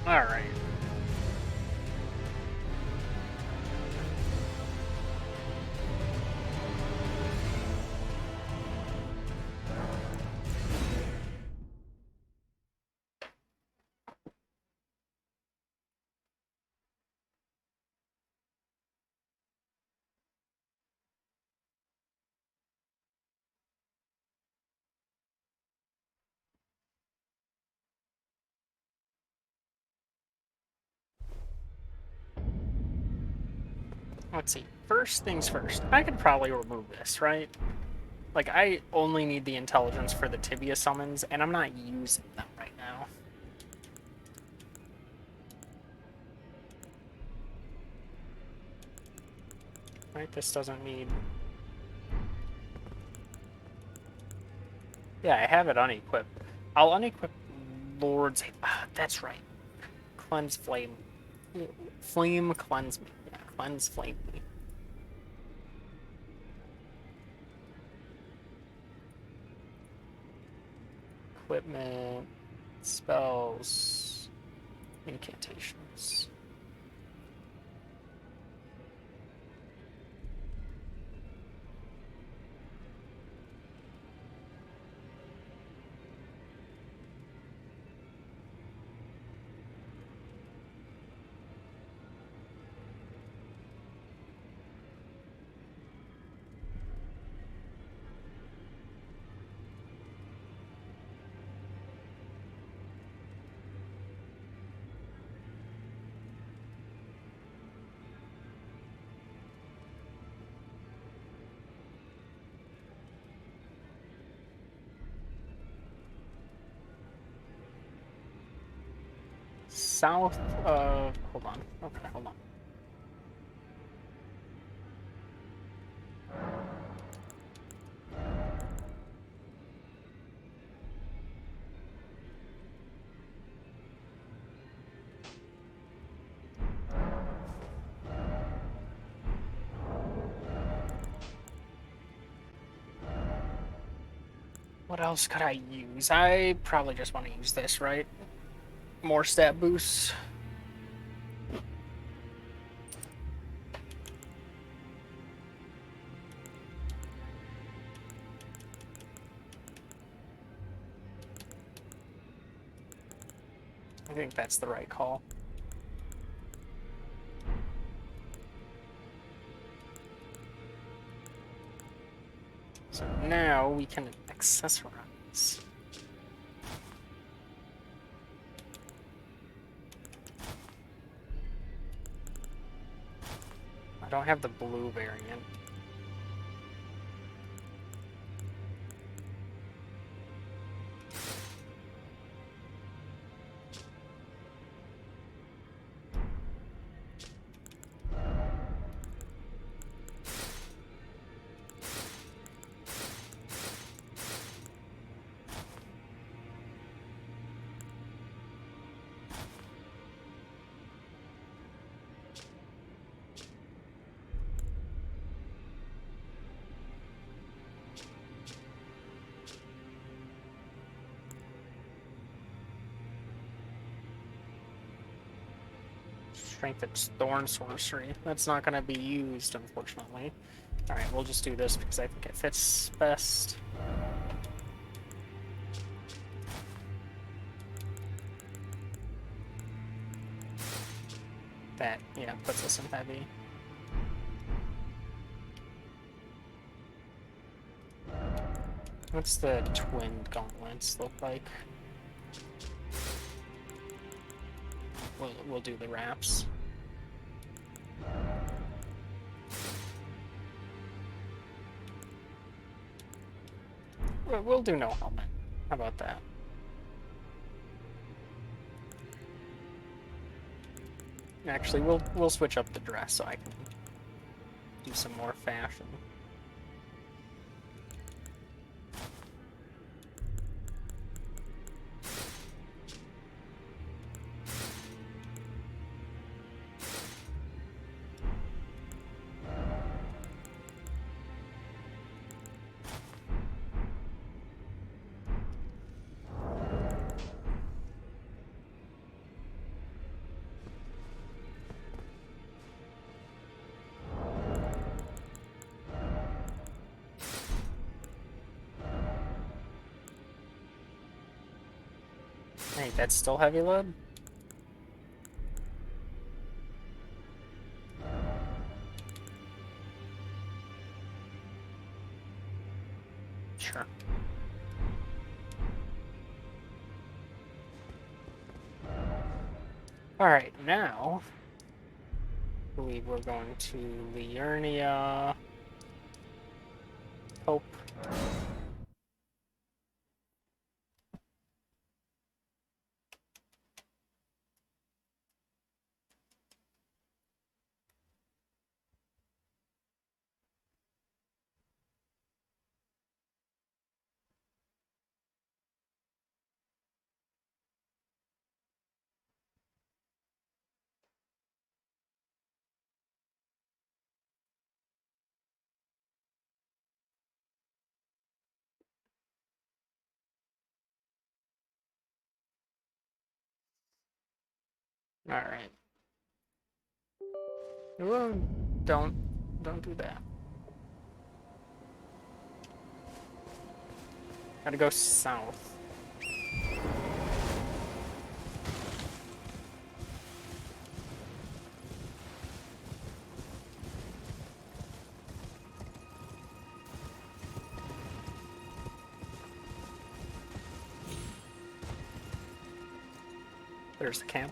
All right. Let's see. First things first. I could probably remove this, right? Like, I only need the intelligence for the tibia summons, and I'm not using them right now. Right? This doesn't need... Yeah, I have it unequipped. I'll unequip Lord's... Ah, that's right. Cleanse Flame. Flame cleanse me. Yeah, cleanse flame me. Equipment, spells, incantations. South of... Hold on. Okay, hold on. What else could I use? I probably just want to use this, right? More stat boosts. I think that's the right call. So now we can accessorize. I don't have the blue variant. Strength its Thorn Sorcery. That's not going to be used, unfortunately. Alright, we'll just do this because I think it fits best. That, yeah, puts us in heavy. What's the twin gauntlets look like? We'll do the wraps. We'll do no helmet. How about that? Actually, we'll switch up the dress so I can do some more fashion. Hey, that's still heavy load? Sure. Alright, now we were going to Liurnia. Hope. Alright. Ooh, don't do that. Gotta go south. There's the camp.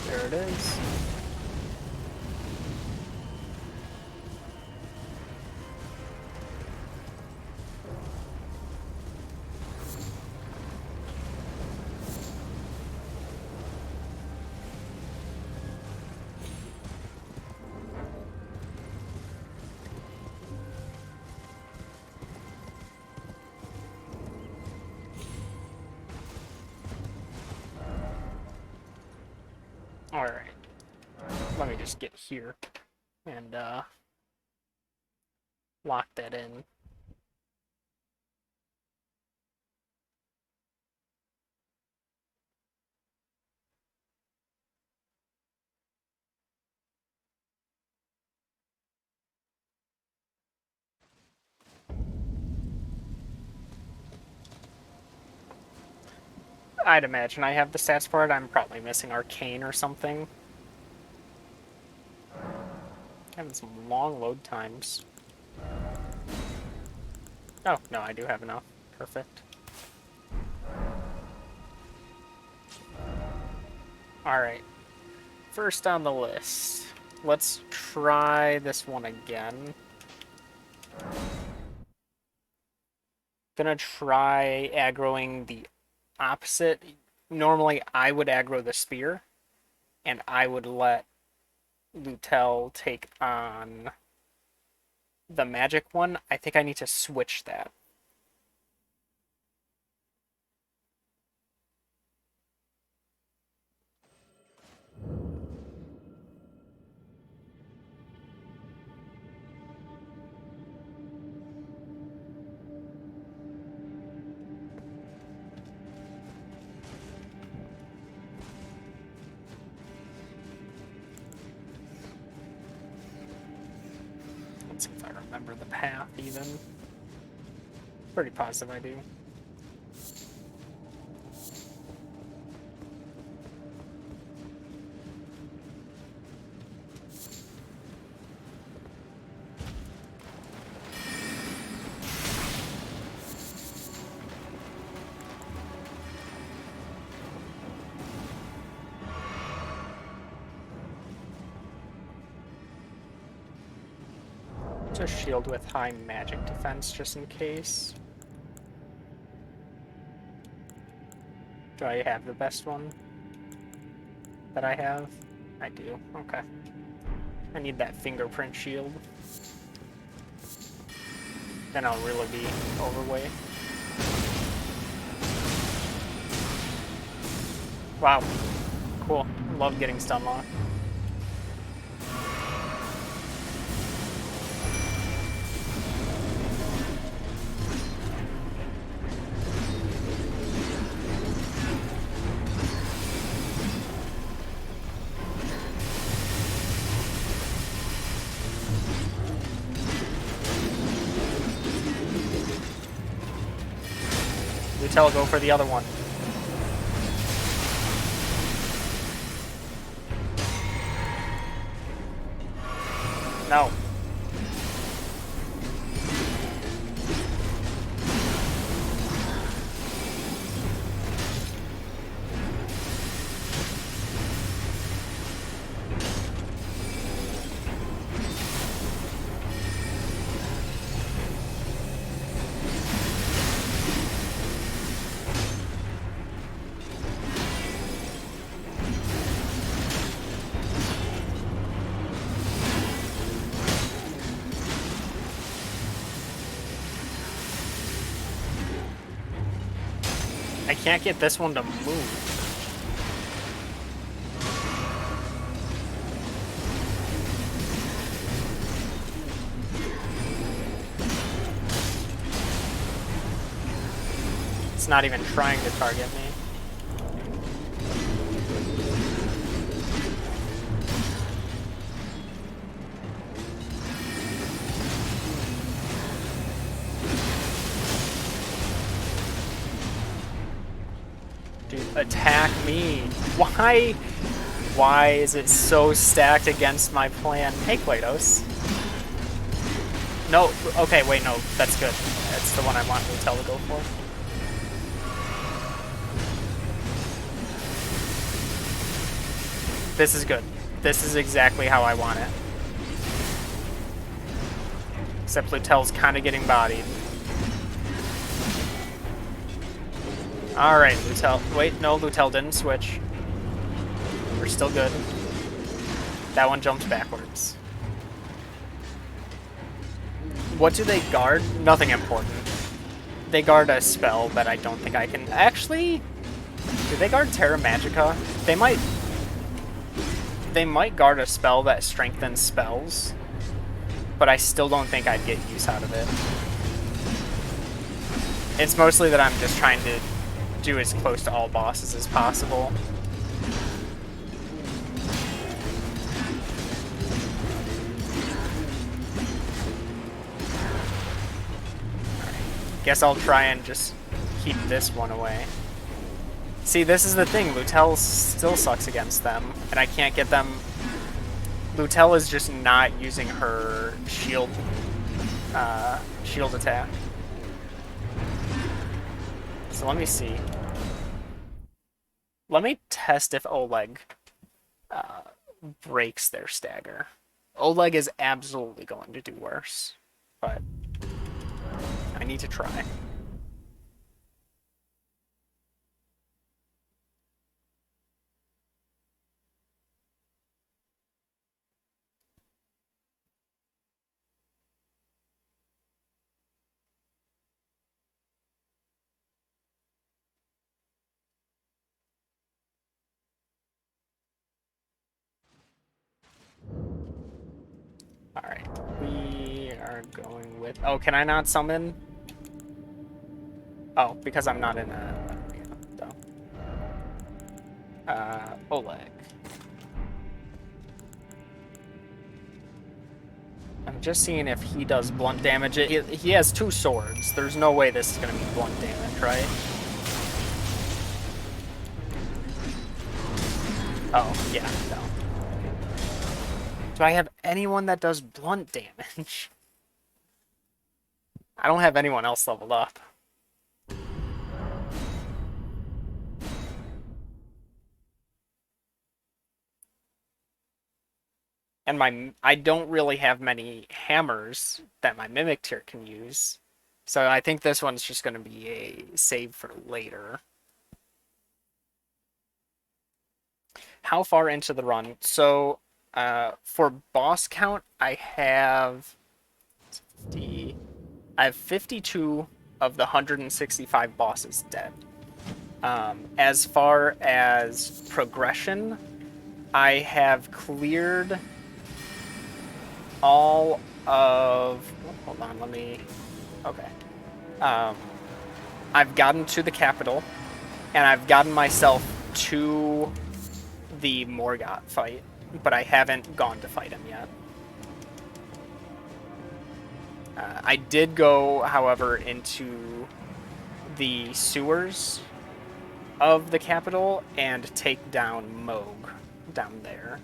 There it is. Alright. Let me just get here and lock that in. I'd imagine I have the stats for it. I'm probably missing Arcane or something. Having some long load times. Oh, no, I do have enough. Perfect. Alright. First on the list. Let's try this one again. Gonna try aggroing the opposite. Normally, I would aggro the spear, and I would let Lutel take on the magic one. I think I need to switch that. Let's see if I remember the path even. Pretty positive I do. Just shield with high magic defense just in case. Do I have the best one that I have? I do. Okay. I need that fingerprint shield. Then I'll really be overweight. Wow. Cool. Love getting stun locked. Lutel, go for the other one. No. I can't get this one to move. It's not even trying to target me. Dude, attack me. Why? Why is it so stacked against my plan? Hey, Kratos. No, okay, wait, no, that's good. That's the one I want Lutel to go for. This is good. This is exactly how I want it. Except Lutel's kind of getting bodied. Alright, Lutel. Wait, no, Lutel didn't switch. We're still good. That one jumped backwards. What do they guard? Nothing important. They guard a spell that I don't think I can... Actually, do they guard Terra Magica? They might... They might guard a spell that strengthens spells, but I still don't think I'd get use out of it. It's mostly that I'm just trying to do as close to all bosses as possible. Guess I'll try and just keep this one away. See, this is the thing. Lutel still sucks against them, and I can't get them... Lutel is just not using her shield, shield attack. So let me see. Let me test if Oleg breaks their stagger. Oleg is absolutely going to do worse, but I need to try. Alright, we are going with... Oh, can I not summon? Oh, because I'm not in a... Oleg. I'm just seeing if he does blunt damage. He has two swords. There's no way this is going to be blunt damage, right? Oh, yeah, no. Do I have anyone that does blunt damage? I don't have anyone else leveled up. And I don't really have many hammers that my Mimic Tier can use. So I think this one's just going to be a save for later. How far into the run? So for boss count, I have 52 of the 165 bosses dead. As far as progression, I have cleared all of... Oh, hold on, let me... Okay. I've gotten to the capital, and I've gotten myself to the Morgott fight, but I haven't gone to fight him yet. I did go, however, into the sewers of the capital and take down Moog down there.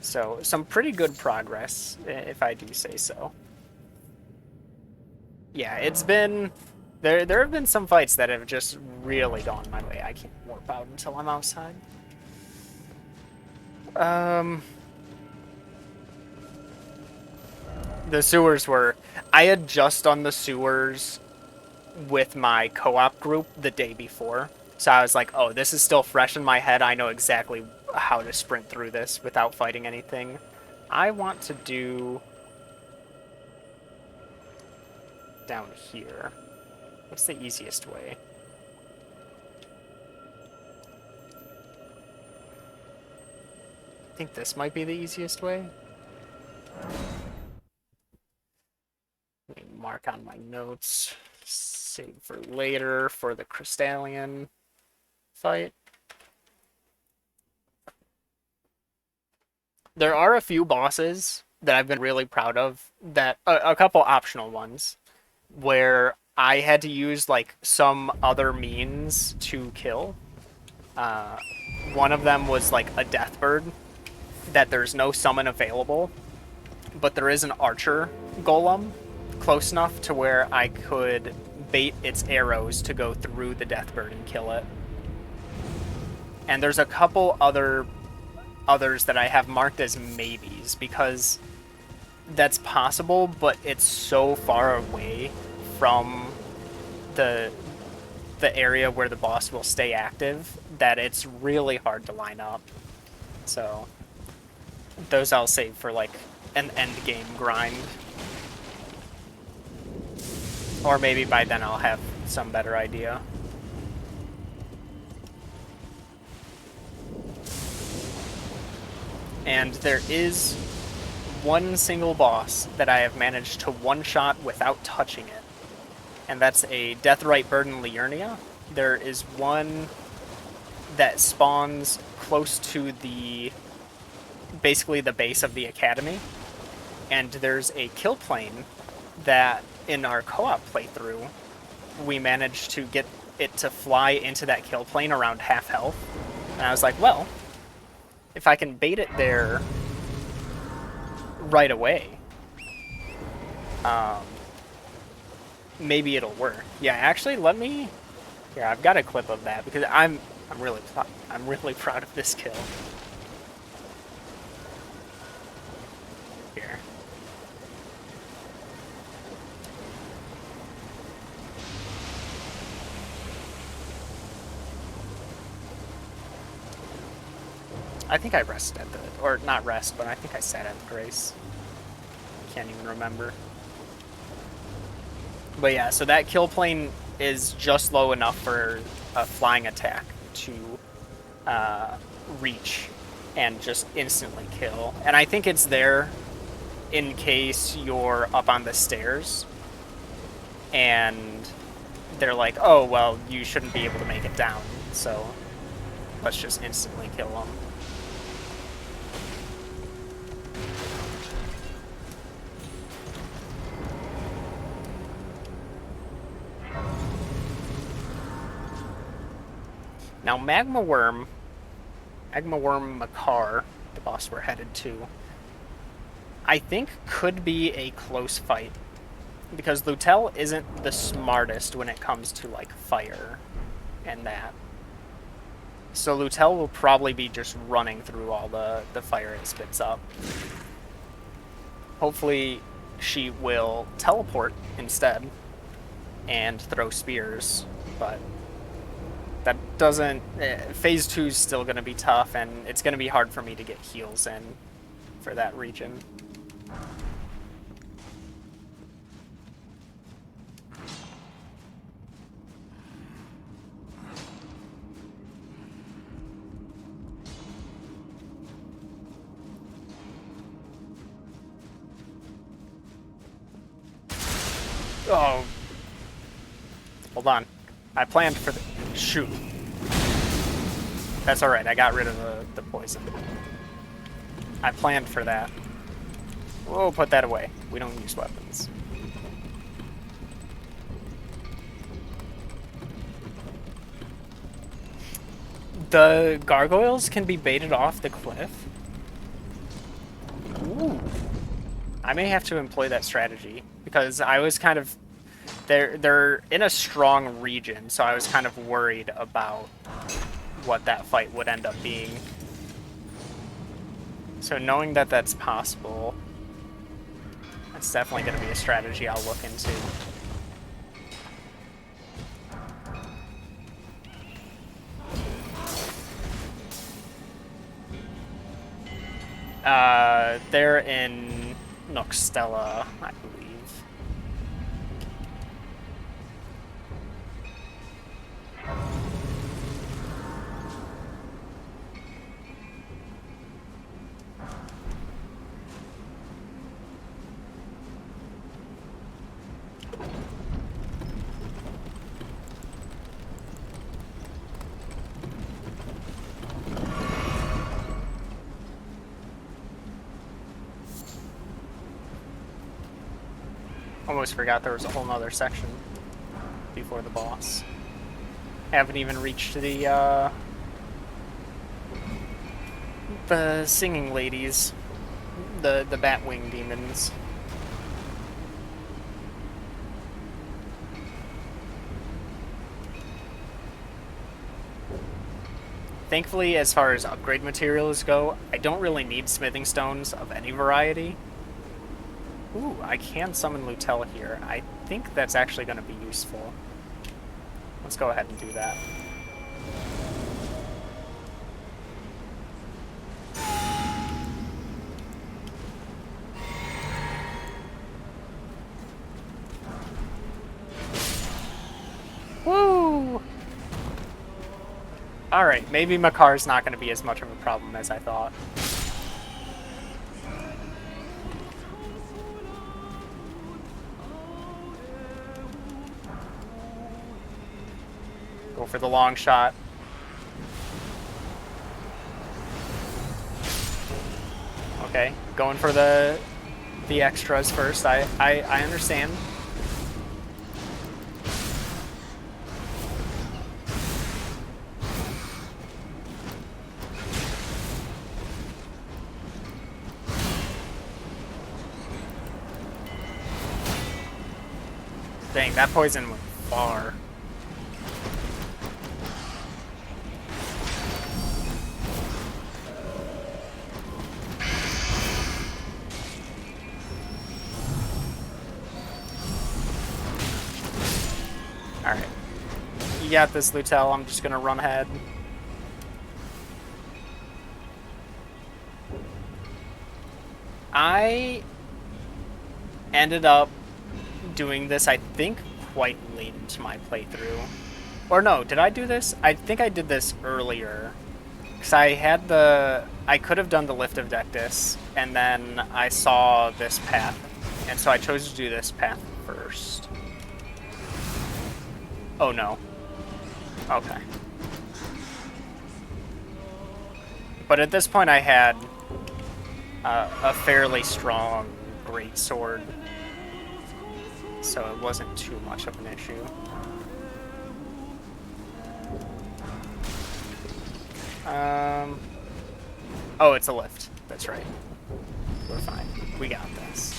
So some pretty good progress, if I do say so. Yeah, it's been there have been some fights that have just really gone my way. I can't warp out until I'm outside. The sewers were I had just done the sewers with my co-op group the day before. So I was like, oh, this is still fresh in my head. I know exactly how to sprint through this without fighting anything. I want to do down here. What's the easiest way? I think this might be the easiest way. Let me mark on my notes. Save for later for the Crystallian fight. There are a few bosses that I've been really proud of, that a couple optional ones where I had to use like some other means to kill. One of them was like a Deathbird that there's no summon available, but there is an archer golem close enough to where I could bait its arrows to go through the Deathbird and kill it. And there's a couple others that I have marked as maybes because that's possible, but it's so far away from the area where the boss will stay active that it's really hard to line up. So those I'll save for like an end game grind. Or maybe by then I'll have some better idea. And there is one single boss that I have managed to one-shot without touching it. And that's a Deathrite Burden Liurnia. There is one that spawns close to basically the base of the academy. And there's a kill plane that in our co-op playthrough, we managed to get it to fly into that kill plane around half health. And I was like, well, if I can bait it there right away, maybe it'll work. Yeah, actually, let me. Here, I've got a clip of that because I'm really proud of this kill. Here. I think I rested at or not rest, but I think I sat at the Grace. Can't even remember. But yeah, so that kill plane is just low enough for a flying attack to reach and just instantly kill. And I think it's there in case you're up on the stairs and they're like, oh, well, you shouldn't be able to make it down, so let's just instantly kill them. Now, Magma Worm Makar, the boss we're headed to, I think could be a close fight. Because Lutel isn't the smartest when it comes to, like, fire and that. So Lutel will probably be just running through all the fire it spits up. Hopefully she will teleport instead and throw spears, but that doesn't... Phase 2 is still going to be tough, and it's going to be hard for me to get heals in for that region. Oh. Hold on. I planned for the... Shoot. That's alright, I got rid of the poison. I planned for that. Whoa, put that away. We don't use weapons. The gargoyles can be baited off the cliff. Ooh. I may have to employ that strategy because I was kind of they're in a strong region, so I was kind of worried about what that fight would end up being. So knowing that that's possible, that's definitely going to be a strategy I'll look into. They're in Noxtella, I believe. Almost forgot there was a whole nother section before the boss. Haven't even reached the singing ladies, the Batwing demons. Thankfully, as far as upgrade materials go, I don't really need smithing stones of any variety. Ooh, I can summon Lutel here. I think that's actually going to be useful. Let's go ahead and do that. Woo! Alright, maybe Makar's not going to be as much of a problem as I thought. Go for the long shot. Okay, going for the extras first. I understand. Dang, that poison went far. Alright. You got this, Lutel. I'm just gonna run ahead. I ended up doing this, I think, quite late into my playthrough. Or no, did I do this? I think I did this earlier. Because I could have done the Lift of Dectus, and then I saw this path. And so I chose to do this path first. Oh no. Okay. But at this point I had a fairly strong greatsword, so it wasn't too much of an issue. Oh, it's a lift. That's right. We're fine. We got this.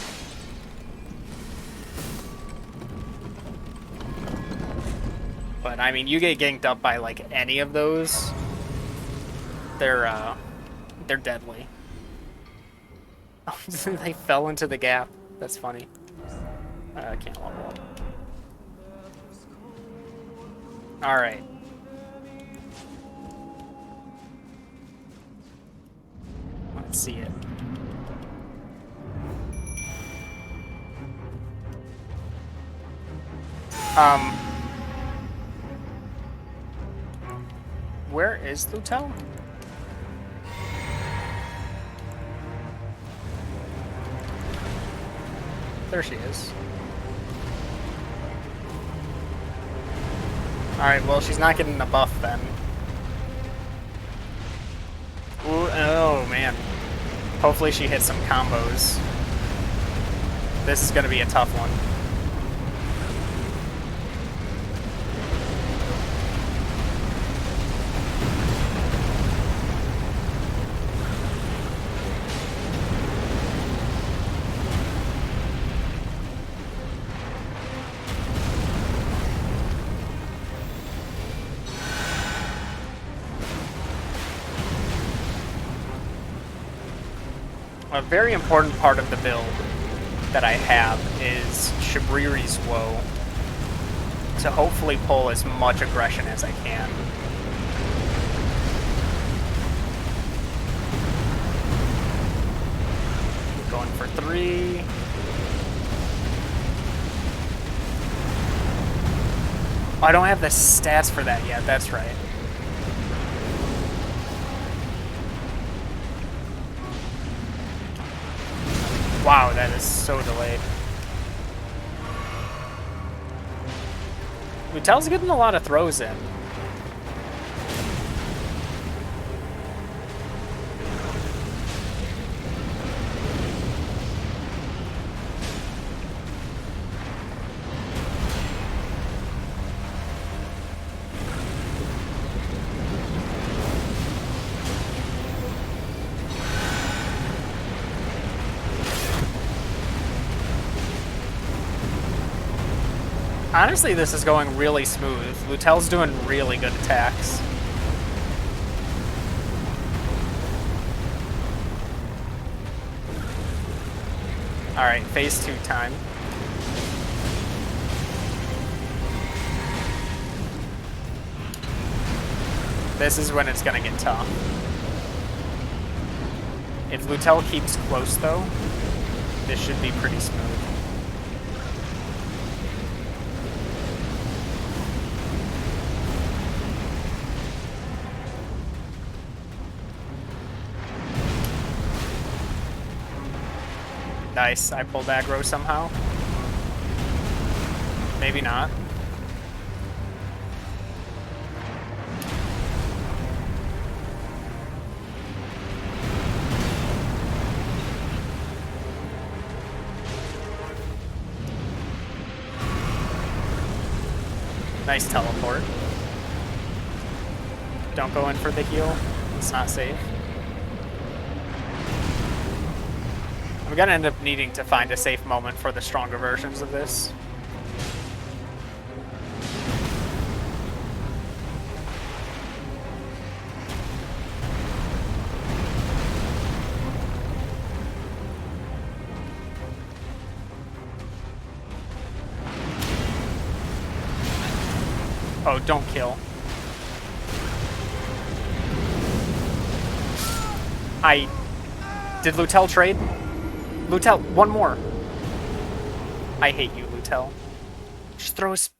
But I mean, you get ganked up by like any of those, they're deadly. They fell into the gap. That's funny. I can't level up. All right. Let's see it. Where is Lutel? There she is. Alright, well, she's not getting the buff then. Ooh, oh, man. Hopefully she hits some combos. This is going to be a tough one. A very important part of the build that I have is Shabriri's Woe, to hopefully pull as much aggression as I can. Going for 3. Oh, I don't have the stats for that yet, that's right. Wow, that is so delayed. Lutel's getting a lot of throws in. Honestly, this is going really smooth. Lutel's doing really good attacks. Alright, phase 2 time. This is when it's gonna get tough. If Lutel keeps close, though, this should be pretty smooth. Nice, I pulled aggro somehow. Maybe not. Nice teleport. Don't go in for the heal. It's not safe. I'm gonna end up needing to find a safe moment for the stronger versions of this. Oh, don't kill. Did Lutel trade? Lutel, one more. I hate you, Lutel. Just throw us.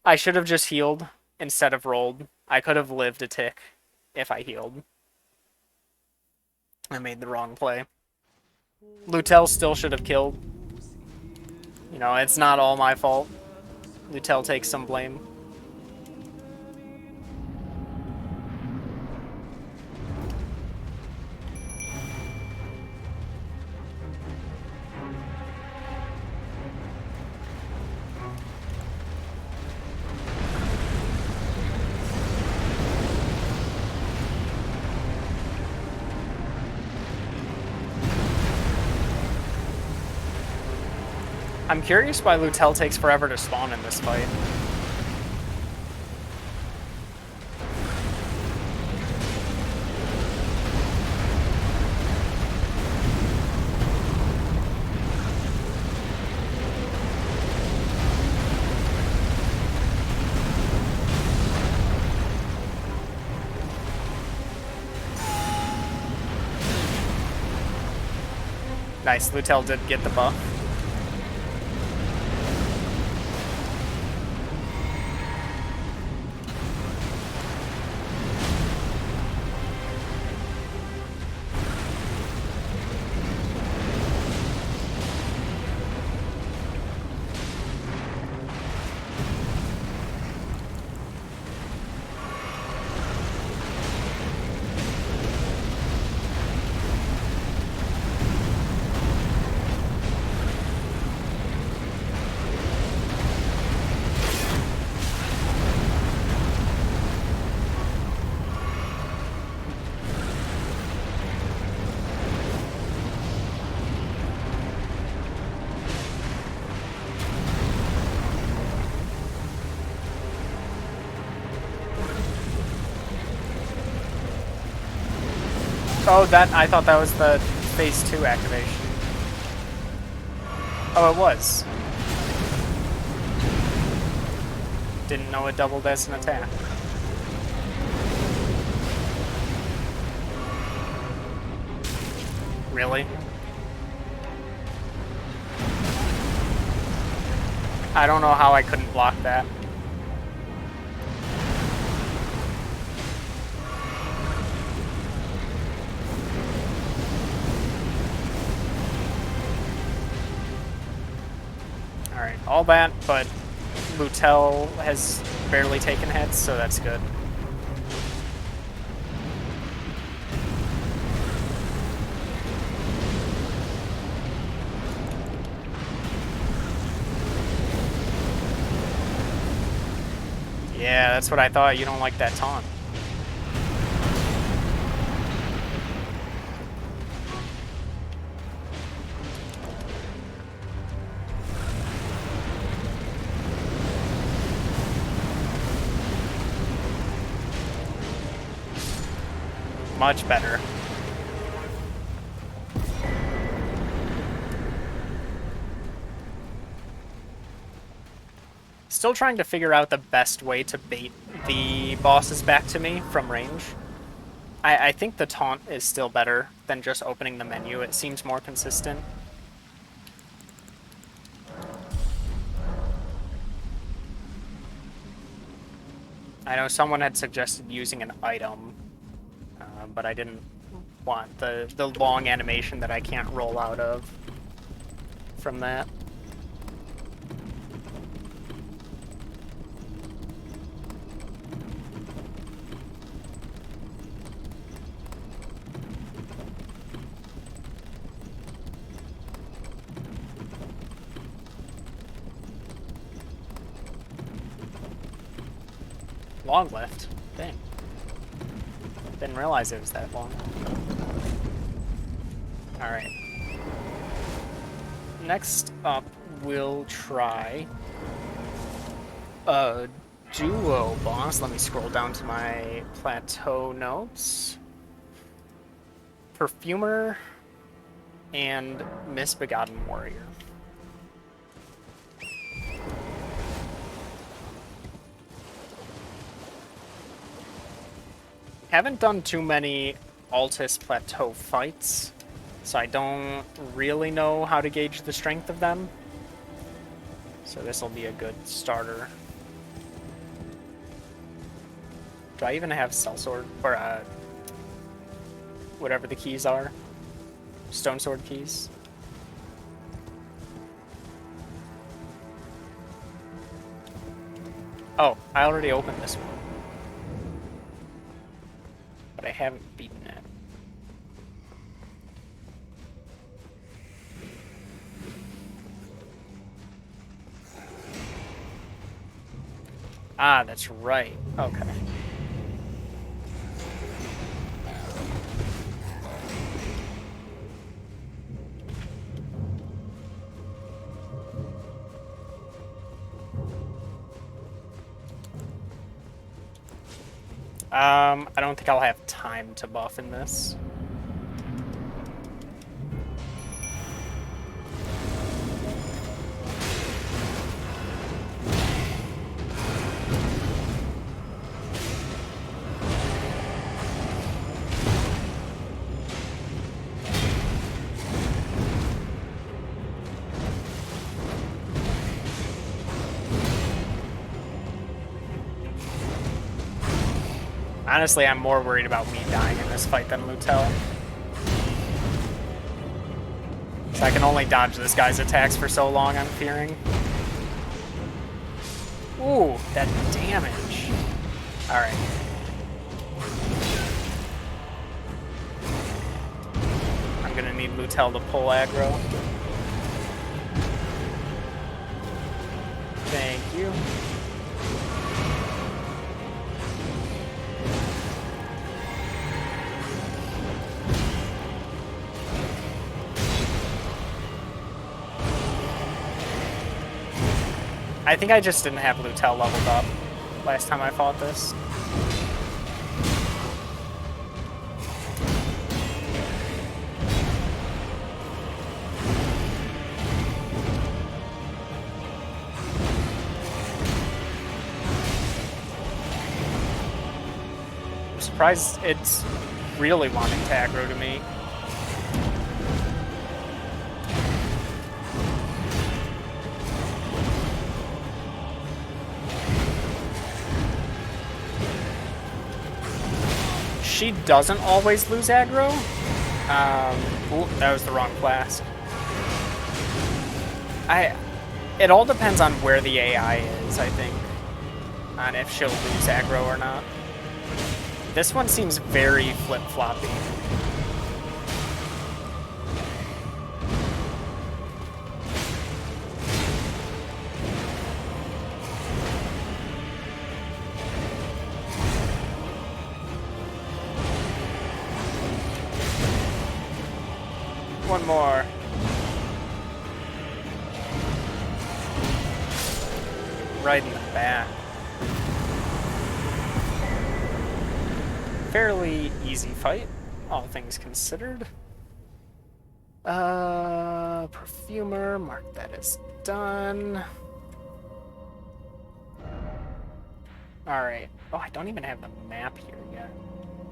I should have just healed instead of rolled. I could have lived a tick if I healed. I made the wrong play. Lutel still should have killed. You know, it's not all my fault. Lutel takes some blame. I'm curious why Lutel takes forever to spawn in this fight. Nice, Lutel did get the buff. Oh, that I thought that was the phase 2 activation. Oh, it was. Didn't know it doubled as an attack. Really? I don't know how I couldn't block that. Alright, all that, but Lutel has barely taken hits, so that's good. Yeah, that's what I thought. You don't like that taunt. Much better. Still trying to figure out the best way to bait the bosses back to me from range. I think the taunt is still better than just opening the menu. It seems more consistent. I know someone had suggested using an item, but I didn't want the long animation that I can't roll out of from that. Long left. Dang. Didn't realize it was that long. Alright. Next up, we'll try a duo boss. Let me scroll down to my plateau notes. Perfumer and Misbegotten Warrior. Haven't done too many Altus Plateau fights, so I don't really know how to gauge the strength of them. So this will be a good starter. Do I even have Sellsword, or whatever the keys are? Stone Sword keys? Oh, I already opened this one. But I haven't beaten it. Ah, that's right. Okay. I don't think I'll have time to buff in this. Honestly, I'm more worried about me dying in this fight than Lutel. So I can only dodge this guy's attacks for so long, I'm fearing. Ooh, that damage. Alright. I'm gonna need Lutel to pull aggro. Thank you. I think I just didn't have Lutel leveled up last time I fought this. surprised it's really wanting to aggro to me. She doesn't always lose aggro. Ooh, that was the wrong class. It all depends on where the AI is, I think, on if she'll lose aggro or not. This one seems very flip-floppy. One more. Right in the back. Fairly easy fight, all things considered. Perfumer, mark that as done. Alright. Oh, I don't even have the map here yet.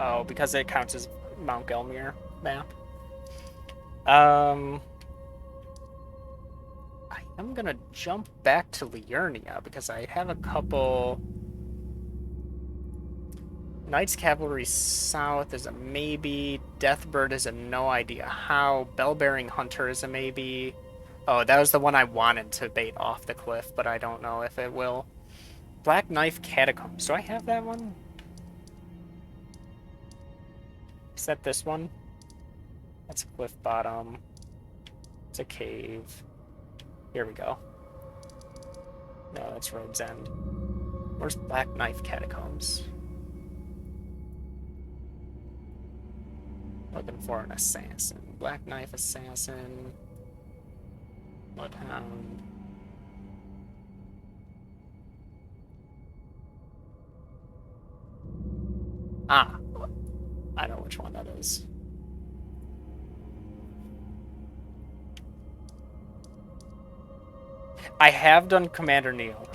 Oh, because it counts as Mount Gelmir map. I am gonna jump back to Liurnia because I have a couple. Knights Cavalry South is a maybe. Deathbird is a no idea how. Bellbearing Hunter is a maybe. Oh, that was the one I wanted to bait off the cliff, but I don't know if it will. Black Knife Catacombs. Do I have that one? Is that this one? That's a cliff bottom. It's a cave. Here we go. No, that's Road's End. Where's Black Knife Catacombs? Looking for an assassin. Black Knife Assassin. Bloodhound. Ah, I know which one that is. I have done Commander Neil.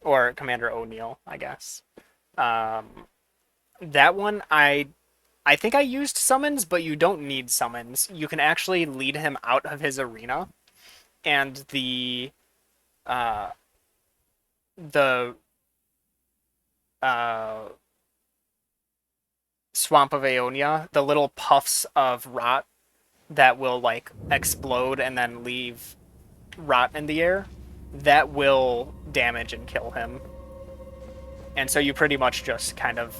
Or Commander O'Neill, I guess. That one, I think I used summons, but you don't need summons. You can actually lead him out of his arena, and uh, the Swamp of Aeonia, the little puffs of rot that will like explode and then leave rot in the air, that will damage and kill him. And so you pretty much just kind of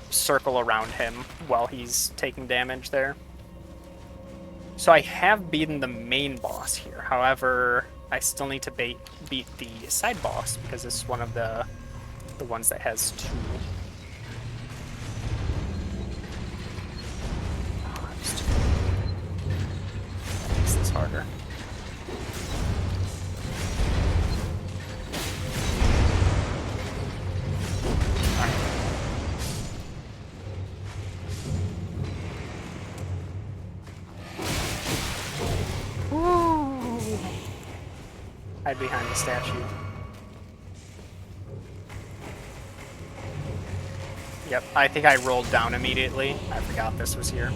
circle around him while he's taking damage there. So I have beaten the main boss here. However, I still need to beat the side boss because it's one of the ones that has two. That makes this harder. Hide behind the statue. Yep, I think I rolled down immediately. I forgot this was here.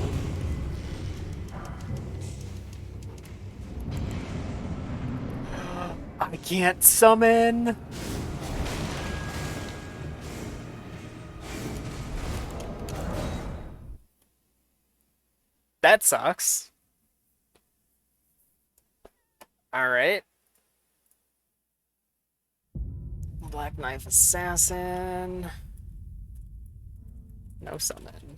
I can't summon! That sucks. Alright. Black Knife Assassin. No summon.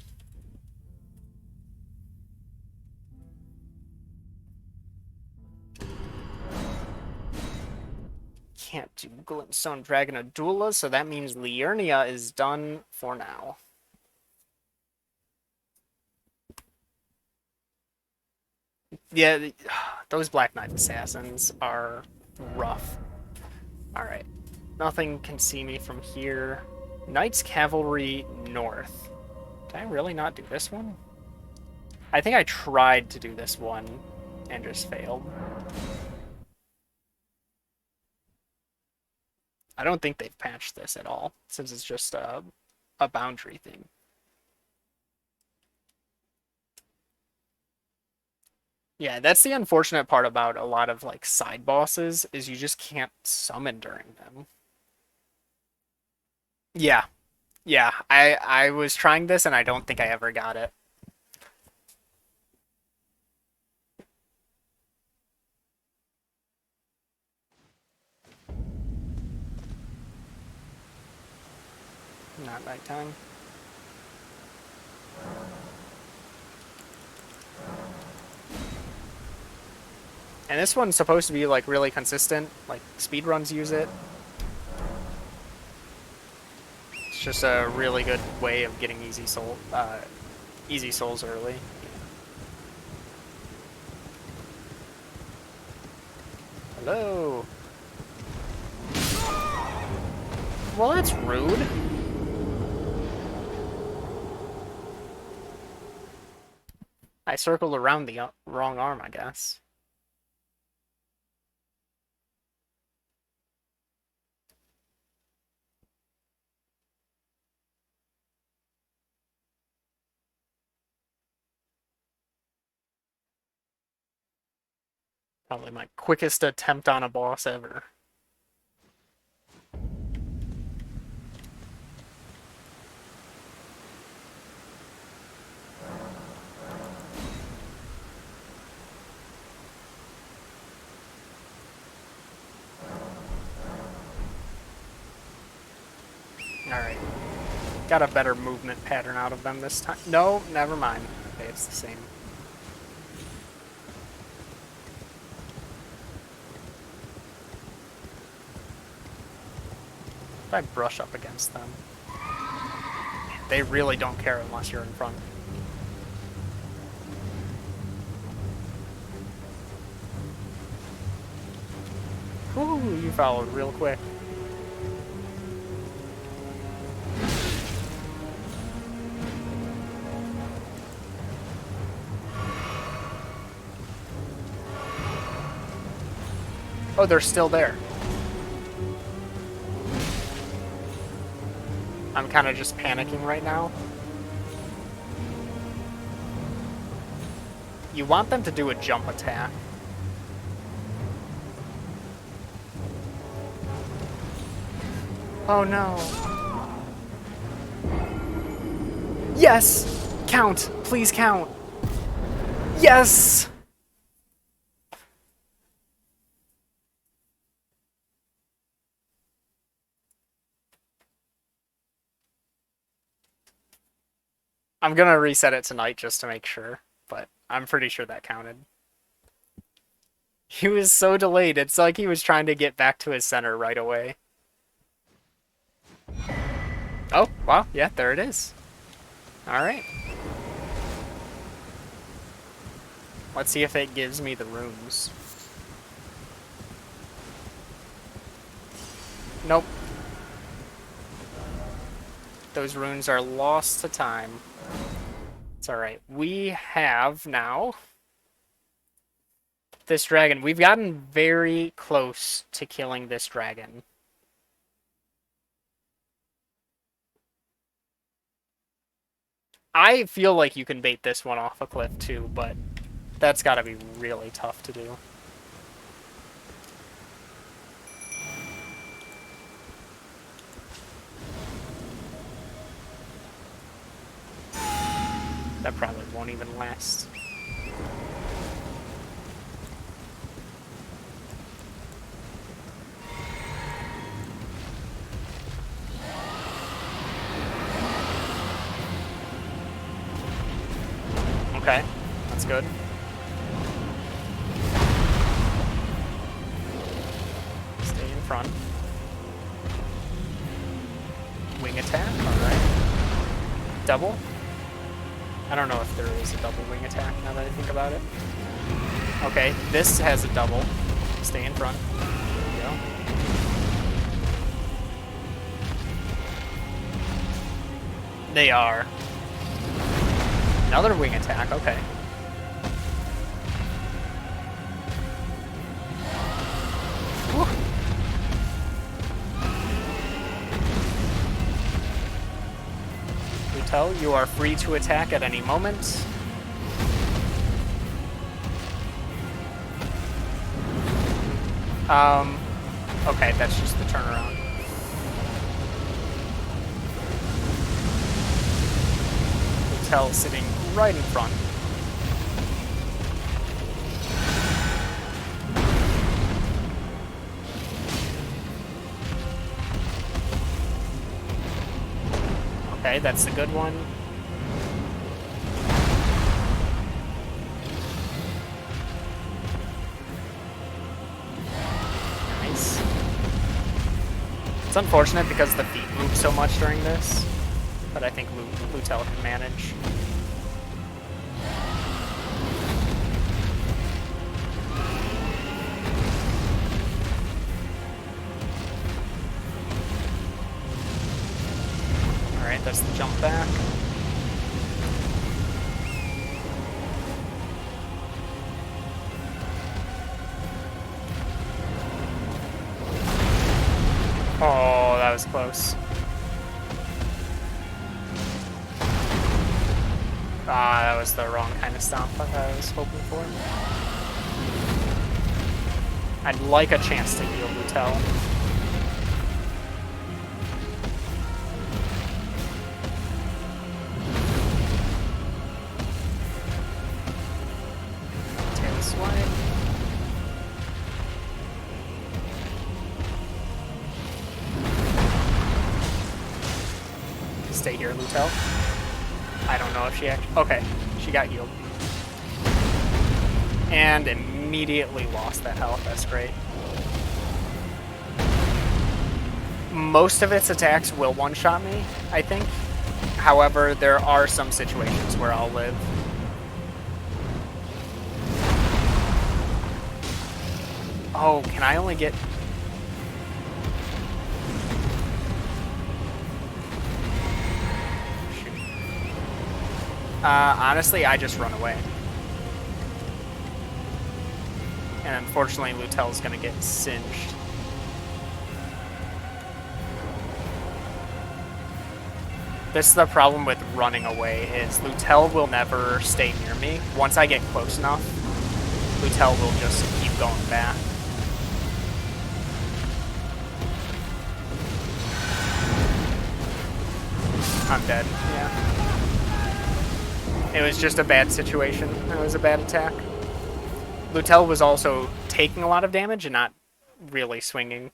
Can't do Glintstone Dragon Adula, so that means Liurnia is done for now. Yeah, those Black Knife Assassins are rough. Alright. Nothing can see me from here. Knights Cavalry North. Did I really not do this one? I think I tried to do this one and just failed. I don't think they've patched this at all, since it's just a boundary thing. Yeah, that's the unfortunate part about a lot of like side bosses is you just can't summon during them. Yeah, yeah. I was trying this and I don't think I ever got it. Not nighttime. And this one's supposed to be like really consistent. Like speedruns use it. It's just a really good way of getting easy souls early. Hello. Well, that's rude. I circled around the wrong arm, I guess. Probably my quickest attempt on a boss ever. Alright. Got a better movement pattern out of them this time. No, never mind. Okay, it's the same. If I brush up against them, they really don't care unless you're in front. Ooh, you followed real quick. Oh, they're still there. I'm kind of just panicking right now. You want them to do a jump attack. Oh no. Yes! Count! Please count! Yes! I'm gonna reset it tonight just to make sure, but I'm pretty sure that counted. He was so delayed, it's like he was trying to get back to his center right away. Oh, wow, yeah, there it is. Alright. Let's see if it gives me the runes. Nope. Those runes are lost to time. It's alright. We have now this dragon. We've gotten very close to killing this dragon. I feel like you can bait this one off a cliff too, but that's gotta be really tough to do. That probably won't even last. Okay, that's good. Stay in front. Wing attack, alright. Double? I don't know if there is a double wing attack now that I think about it. Okay, this has a double. Stay in front. There we go. They are. Another wing attack, okay. Whew. Lutel. You are free to attack at any moment. Okay, that's just the turnaround. Lutel sitting right in front. Okay, that's the good one. Nice. It's unfortunate because the feet move so much during this, but I think Lutel can manage. Alright, that's the jump back. Oh, that was close. Ah, that was the wrong kind of stomp I was hoping for. I'd like a chance to heal Lutel. Tail swipe. Stay here, Lutel. I don't know if she actually... Okay, she got healed. And immediately lost that health. That's great. Most of its attacks will one-shot me, I think. However, there are some situations where I'll live. Oh, can I only get... Honestly, I just run away. And unfortunately, Lutel's gonna get singed. This is the problem with running away, is Lutel will never stay near me. Once I get close enough, Lutel will just keep going back. I'm dead, yeah. It was just a bad situation. It was a bad attack. Lutel was also taking a lot of damage and not really swinging.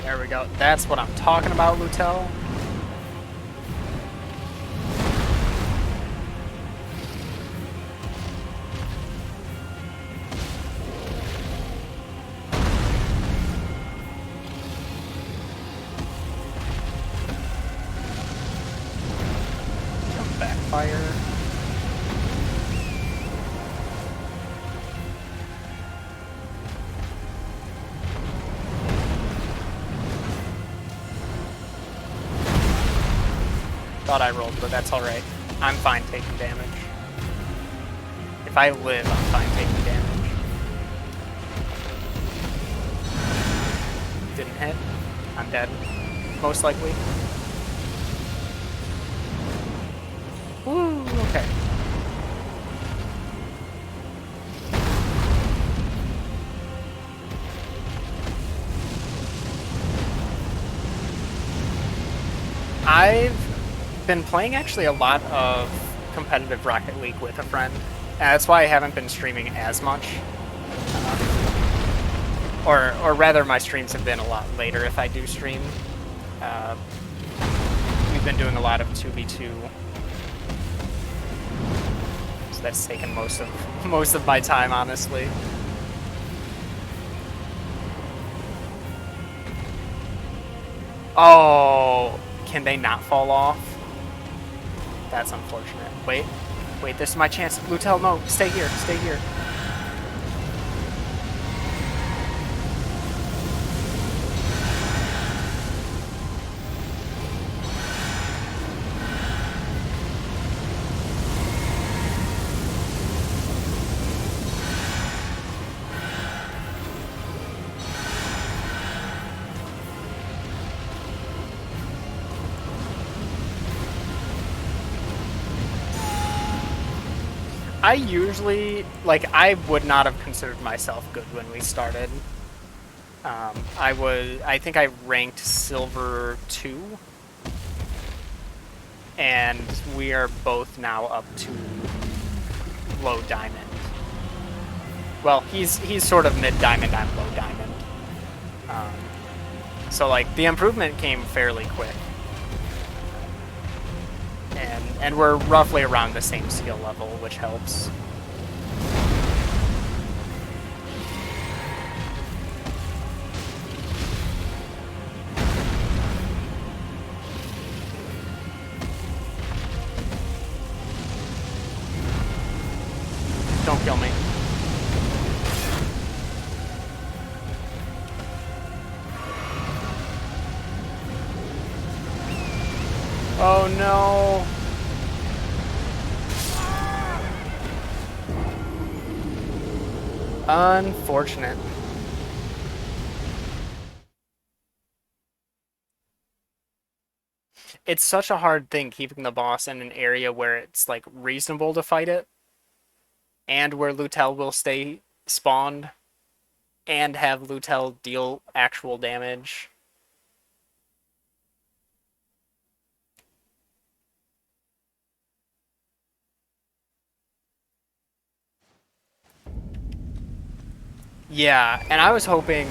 There we go. That's what I'm talking about, Lutel. Jump backfire. Thought I rolled, but that's alright. I'm fine taking damage. If I live, I'm fine taking damage. Didn't hit. I'm dead. Most likely. Woo, okay. I've been playing actually a lot of competitive Rocket League with a friend. That's why I haven't been streaming as much. Or rather, my streams have been a lot later if I do stream. Uh, we've been doing a lot of 2v2. So that's taken most of my time, honestly. Oh, can they not fall off? That's unfortunate. Wait, this is my chance. Lutel, no, stay here, stay here. I usually, like, I would not have considered myself good when we started. I think I ranked silver 2, and we are both now up to low diamond. Well, he's sort of mid diamond, I'm low diamond. So like the improvement came fairly quick. And we're roughly around the same skill level, which helps. Don't kill me. Oh no! Unfortunate. It's such a hard thing keeping the boss in an area where it's like reasonable to fight it, and where Lutel will stay spawned, and have Lutel deal actual damage. Yeah, and I was hoping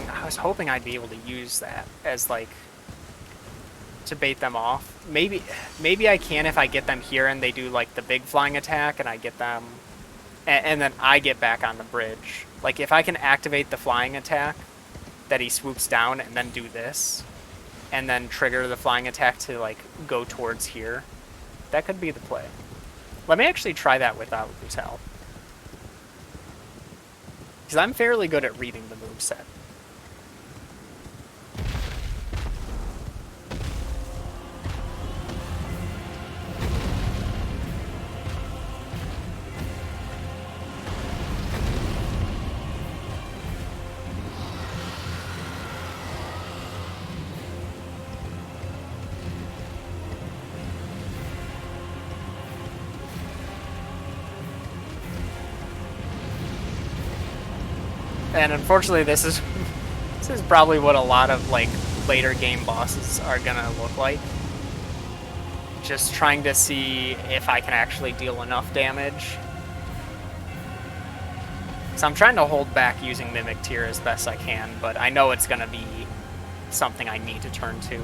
I'd be able to use that as like to bait them off. Maybe I can if I get them here and they do like the big flying attack and I get them and then I get back on the bridge. Like if I can activate the flying attack that he swoops down and then do this and then trigger the flying attack to like go towards here. That could be the play. Let me actually try that without Lutel. Because I'm fairly good at reading the moveset. And unfortunately, this is probably what a lot of like later game bosses are gonna look like. Just trying to see if I can actually deal enough damage. So I'm trying to hold back using Mimic Tier as best I can, but I know it's gonna be something I need to turn to.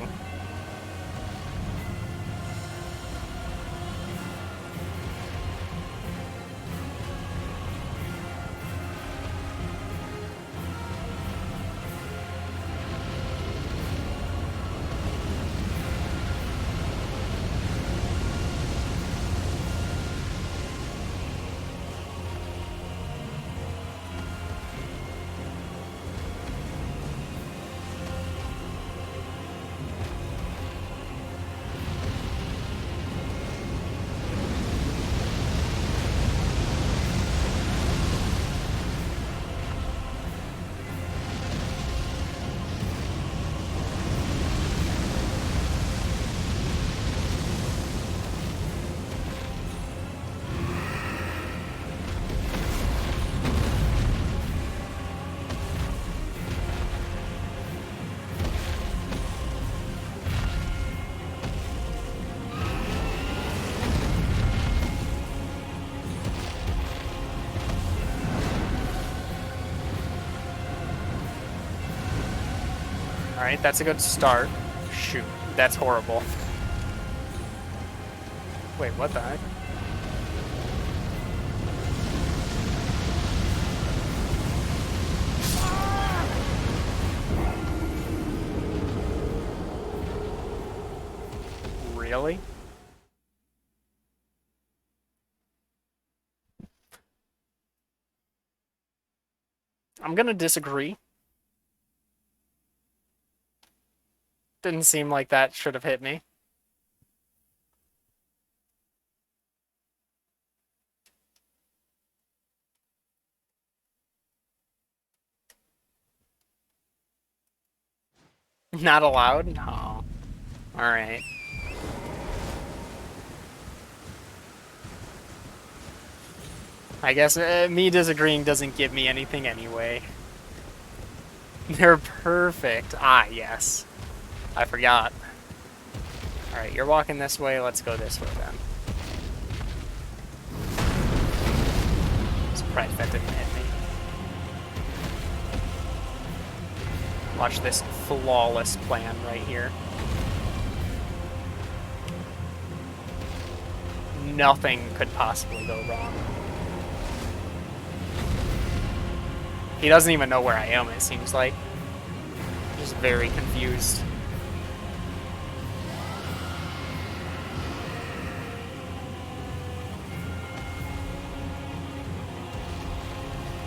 Alright, that's a good start. Shoot, that's horrible. Wait, what the heck? Really? I'm gonna disagree. Didn't seem like that should have hit me. Not allowed? No. Alright. I guess me disagreeing doesn't give me anything anyway. They're perfect. Ah, yes. I forgot. Alright, you're walking this way. Let's go this way then. Surprised that didn't hit me. Watch this flawless plan right here. Nothing could possibly go wrong. He doesn't even know where I am, it seems like. Just very confused.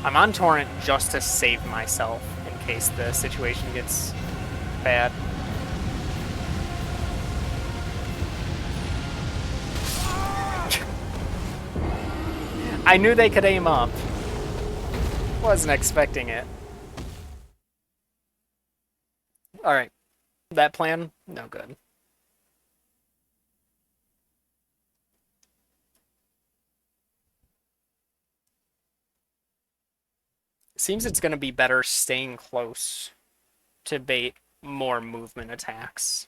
I'm on Torrent just to save myself in case the situation gets bad. I knew they could aim up. Wasn't expecting it. Alright. That plan, no good. Seems it's going to be better staying close to bait more movement attacks.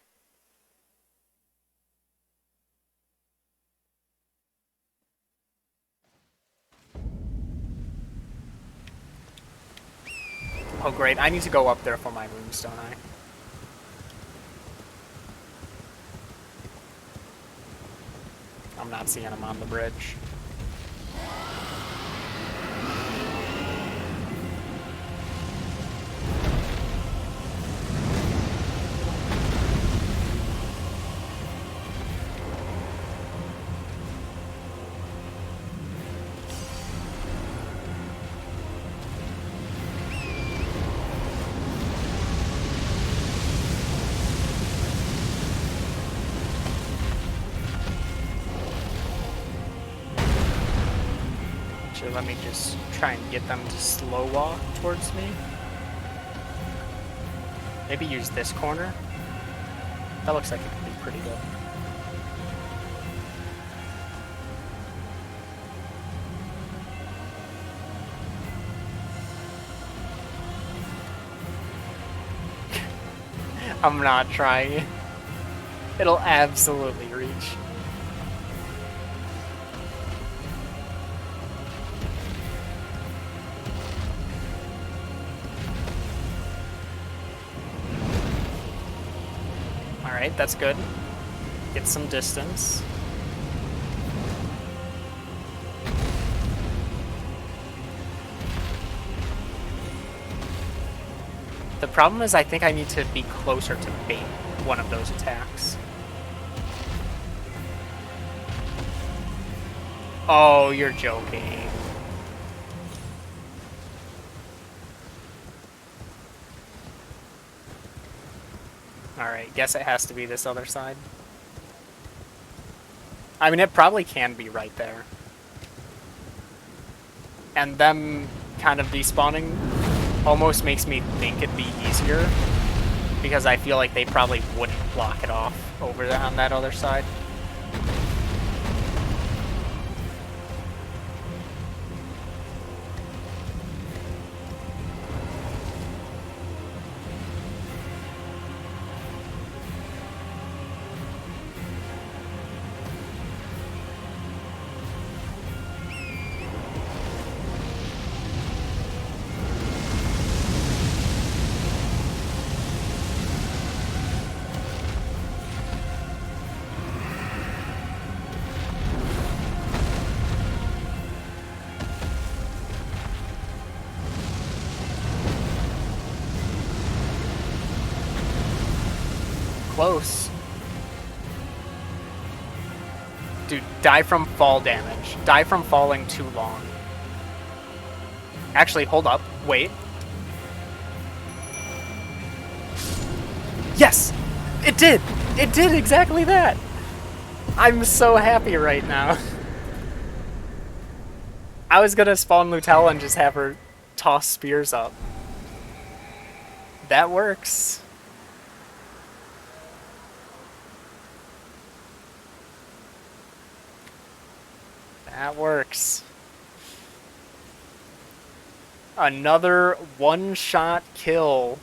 Oh great, I need to go up there for my runes, don't I? I'm not seeing him on the bridge. Let me just try and get them to slow walk towards me. Maybe use this corner. That looks like it could be pretty good. I'm not trying. It'll absolutely reach. Alright, that's good. Get some distance. The problem is I think I need to be closer to bait one of those attacks. Oh, you're joking. Alright, guess it has to be this other side. I mean, it probably can be right there. And them kind of despawning almost makes me think it'd be easier, because I feel like they probably wouldn't block it off over there on that other side. close. Dude, die from fall damage. Die from falling too long. Actually, hold up. Wait. Yes! It did! It did exactly that! I'm so happy right now. I was gonna spawn Lutel and just have her toss spears up. That works. That works. Another one-shot kill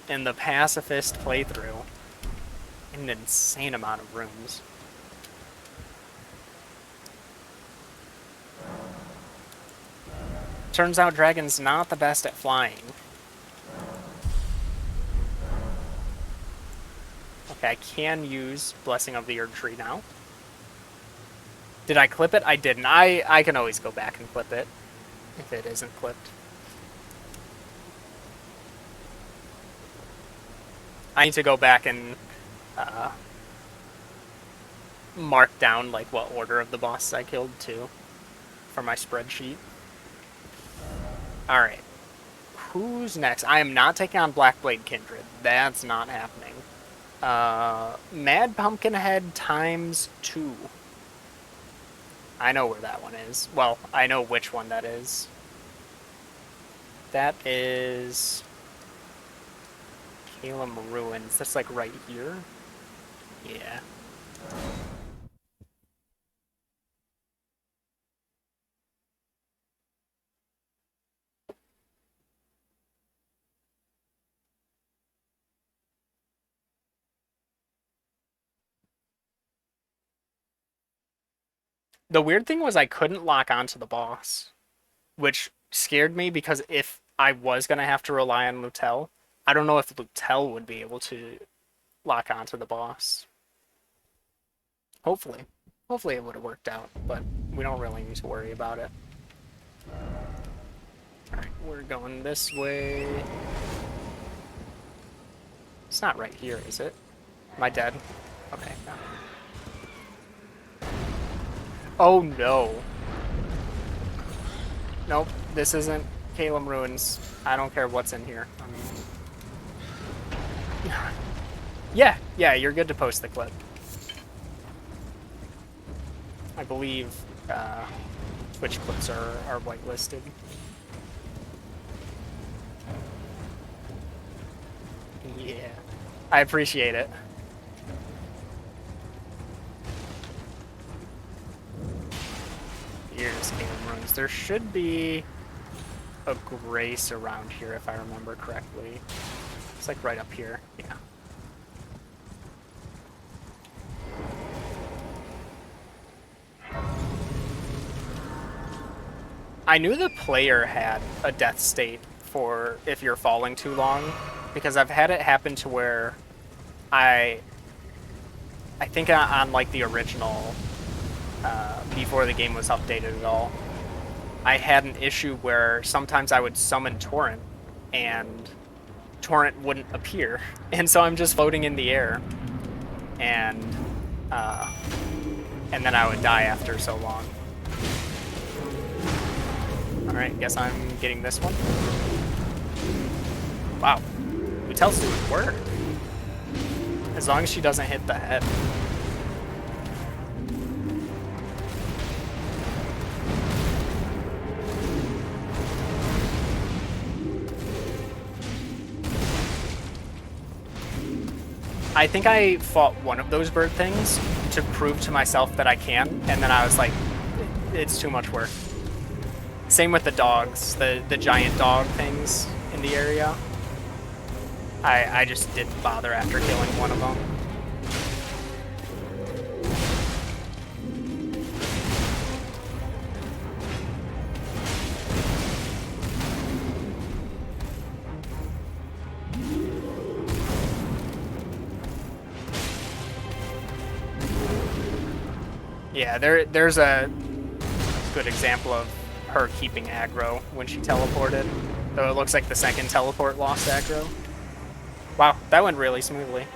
in the Pacifist playthrough. An insane amount of rooms. Turns out Dragon's not the best at flying. Okay, I can use Blessing of the Erd Tree now. Did I clip it? I didn't. I can always go back and clip it if it isn't clipped. I need to go back and mark down like what order of the bosses I killed too for my spreadsheet. Alright. Who's next? I am not taking on Blackblade Kindred. That's not happening. Mad Pumpkinhead times 2. I know where that one is. Well, I know which one that is. That is Calum Ruins. That's like right here. Yeah. The weird thing was I couldn't lock onto the boss, which scared me because if I was going to have to rely on Lutel, I don't know if Lutel would be able to lock onto the boss. Hopefully. Hopefully it would have worked out, but we don't really need to worry about it. Alright, we're going this way. It's not right here, is it? Am I dead? Okay, no. Oh no. Nope, this isn't Calum Ruins. I don't care what's in here. Yeah, you're good to post the clip. I believe Twitch clips are whitelisted. Yeah, I appreciate it. Here's Calum Ruins. There should be a grace around here if I remember correctly. It's like right up here. Yeah. I knew the player had a death state for if you're falling too long, because I've had it happen to where I think on like the original, before the game was updated at all, I had an issue where sometimes I would summon Torrent and Torrent wouldn't appear, and so I'm just floating in the air, and then I would die after so long. Alright, guess I'm getting this one. Wow. Lutel's doing work. As long as she doesn't hit the head. I think I fought one of those bird things to prove to myself that I can, and then I was like, it's too much work. Same with the dogs, the giant dog things in the area. I just didn't bother after killing one of them. Yeah, there's a good example of her keeping aggro when she teleported, though it looks like the second teleport lost aggro. Wow, that went really smoothly.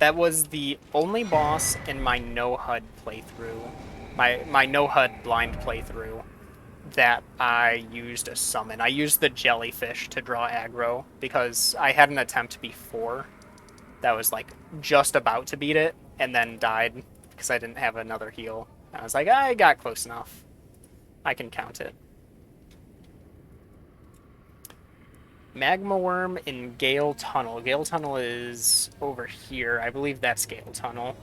That was the only boss in my no HUD playthrough, my no HUD blind playthrough, that I used a summon. I used the jellyfish to draw aggro because I had an attempt before that was like just about to beat it and then died because I didn't have another heal. I was like, I got close enough. I can count it. Magma Worm in Gale Tunnel. Gale Tunnel is over here. I believe that's Gale Tunnel.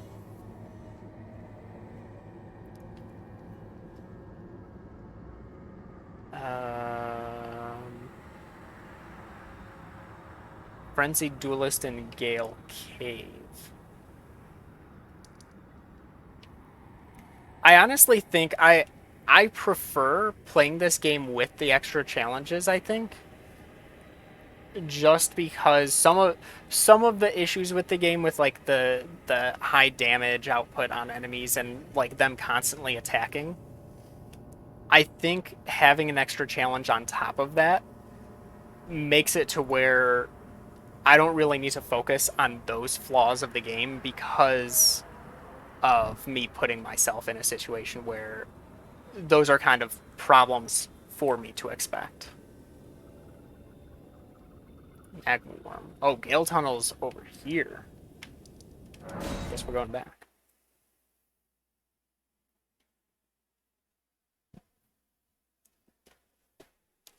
Um, Frenzied Duelist in Gale Cave. I honestly think I prefer playing this game with the extra challenges, I think. Just because some of the issues with the game with like the high damage output on enemies and like them constantly attacking, I think having an extra challenge on top of that makes it to where I don't really need to focus on those flaws of the game because of me putting myself in a situation where those are kind of problems for me to expect. Magma Worm. Oh, Gale Tunnel's over here. Guess we're going back.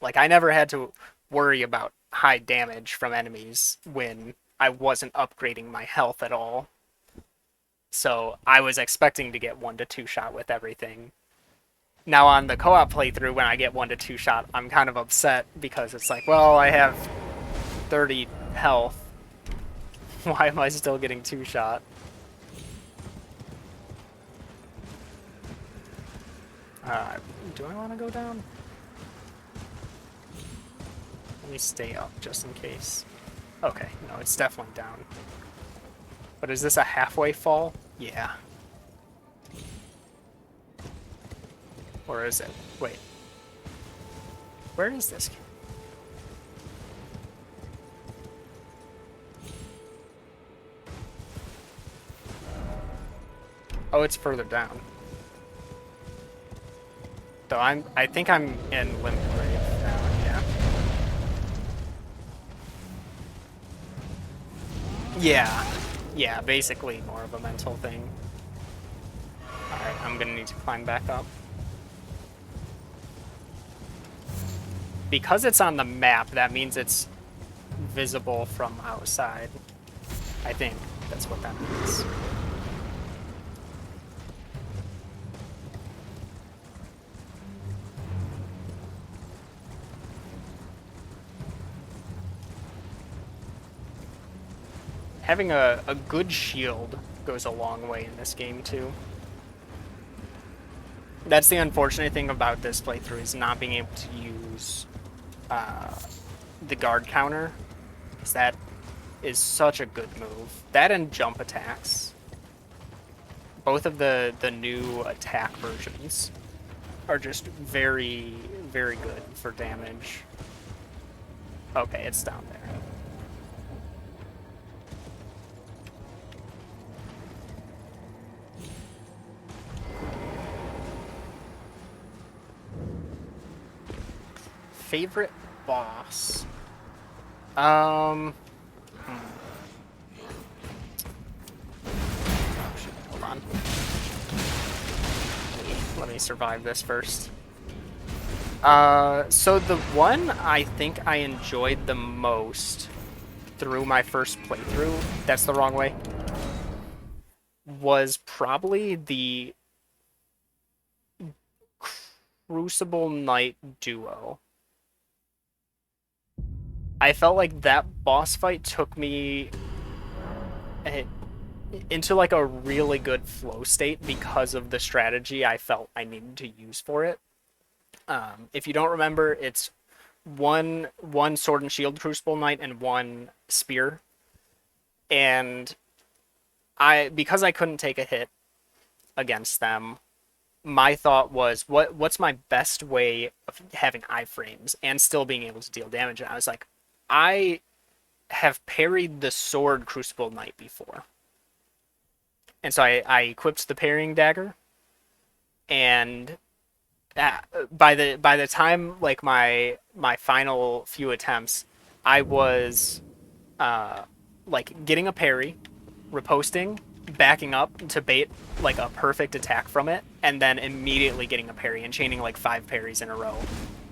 Like, I never had to worry about high damage from enemies when I wasn't upgrading my health at all. So I was expecting to get 1 to 2 shot with everything. Now on the co-op playthrough, when I get 1 to 2 shot, I'm kind of upset because it's like, well, I have 30 health. Why am I still getting 2 shot? Uh, do I want to go down? Let me stay up just in case. Okay, no, it's definitely down. But is this a halfway fall? Yeah. Or is it? Wait. Where is this? Oh, it's further down. Though I think I'm in Limp Grave now, yeah. Yeah. Yeah, basically more of a mental thing. Alright, I'm gonna need to climb back up. Because it's on the map, that means it's visible from outside. I think that's what that means. Having a good shield goes a long way in this game, too. That's the unfortunate thing about this playthrough, is not being able to use uh, the guard counter, because that is such a good move. That and jump attacks. Both of the new attack versions are just very, very good for damage. Okay, it's down there. Favorite boss? Um... Oh, shit, hold on. Let me survive this first. So the one I think I enjoyed the most through my first playthrough, that's the wrong way, was probably the Crucible Knight duo. I felt like that boss fight took me into like a really good flow state because of the strategy I felt I needed to use for it. If you don't remember, it's one sword and shield Crucible Knight and one spear. And because I couldn't take a hit against them, my thought was, what's my best way of having iframes and still being able to deal damage? And I was like, I have parried the sword Crucible Knight before. And so I equipped the parrying dagger, and by the time like my final few attempts, I was uh, like getting a parry, riposting, backing up to bait like a perfect attack from it, and then immediately getting a parry and chaining like 5 parries in a row,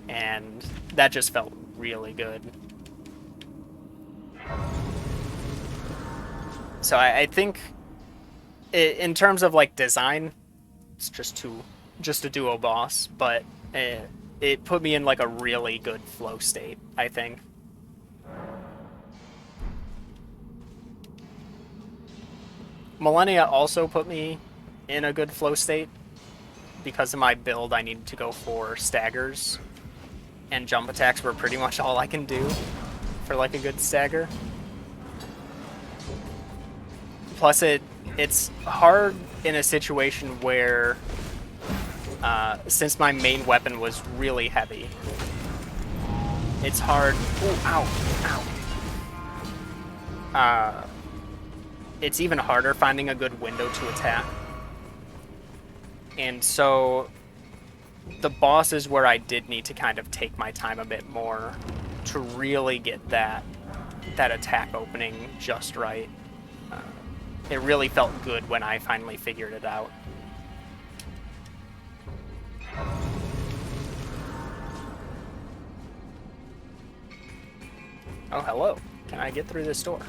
and that just felt really good. So I think in terms of like design, it's just a duo boss, but it put me in like a really good flow state, I think. Millennia also put me in a good flow state because of my build. I needed to go for staggers, and jump attacks were pretty much all I can do for like a good stagger. Plus, it's hard in a situation where since my main weapon was really heavy, it's hard. Ooh, ow, ow. It's even harder finding a good window to attack. And so the boss is where I did need to kind of take my time a bit more to really get that attack opening just right. It really felt good when I finally figured it out. Oh, hello. Can I get through this door?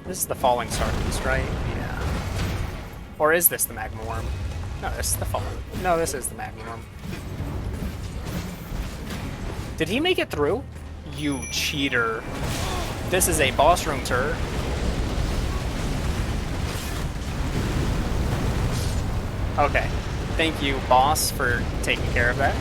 This is the Falling Star Beast, right? Yeah. Or is this the Magma Worm? No, this is the Falling. No, this is the Magma Worm. Did he make it through? You cheater. This is a boss room tour. Okay. Thank you, boss, for taking care of that.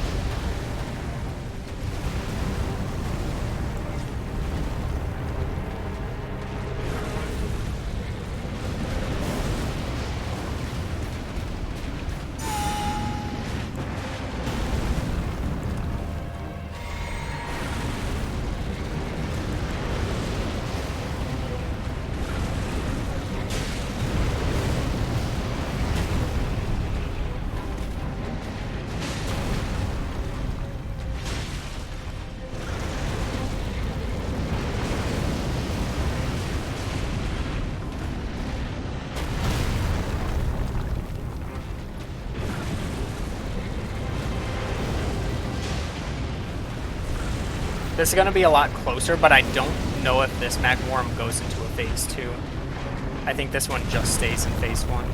This is going to be a lot closer, but I don't know if this Magma Worm goes into a phase 2. I think this one just stays in phase 1.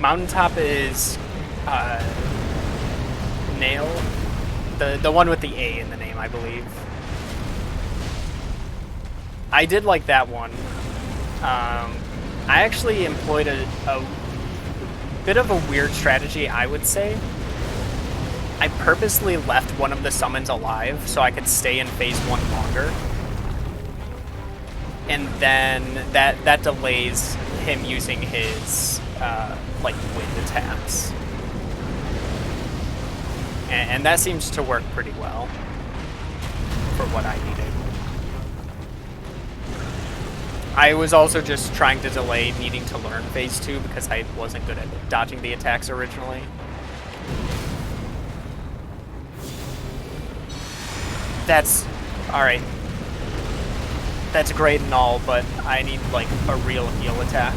Mountaintop is Nail, the one with the A in the name, I believe. I did like that one. I actually employed a bit of a weird strategy, I would say. I purposely left one of the summons alive so I could stay in phase 1 longer. And then that delays him using his like wind attacks, and that seems to work pretty well for what I needed. I was also just trying to delay needing to learn phase 2 because I wasn't good at dodging the attacks originally. That's alright. That's great and all, but I need like a real heal attack.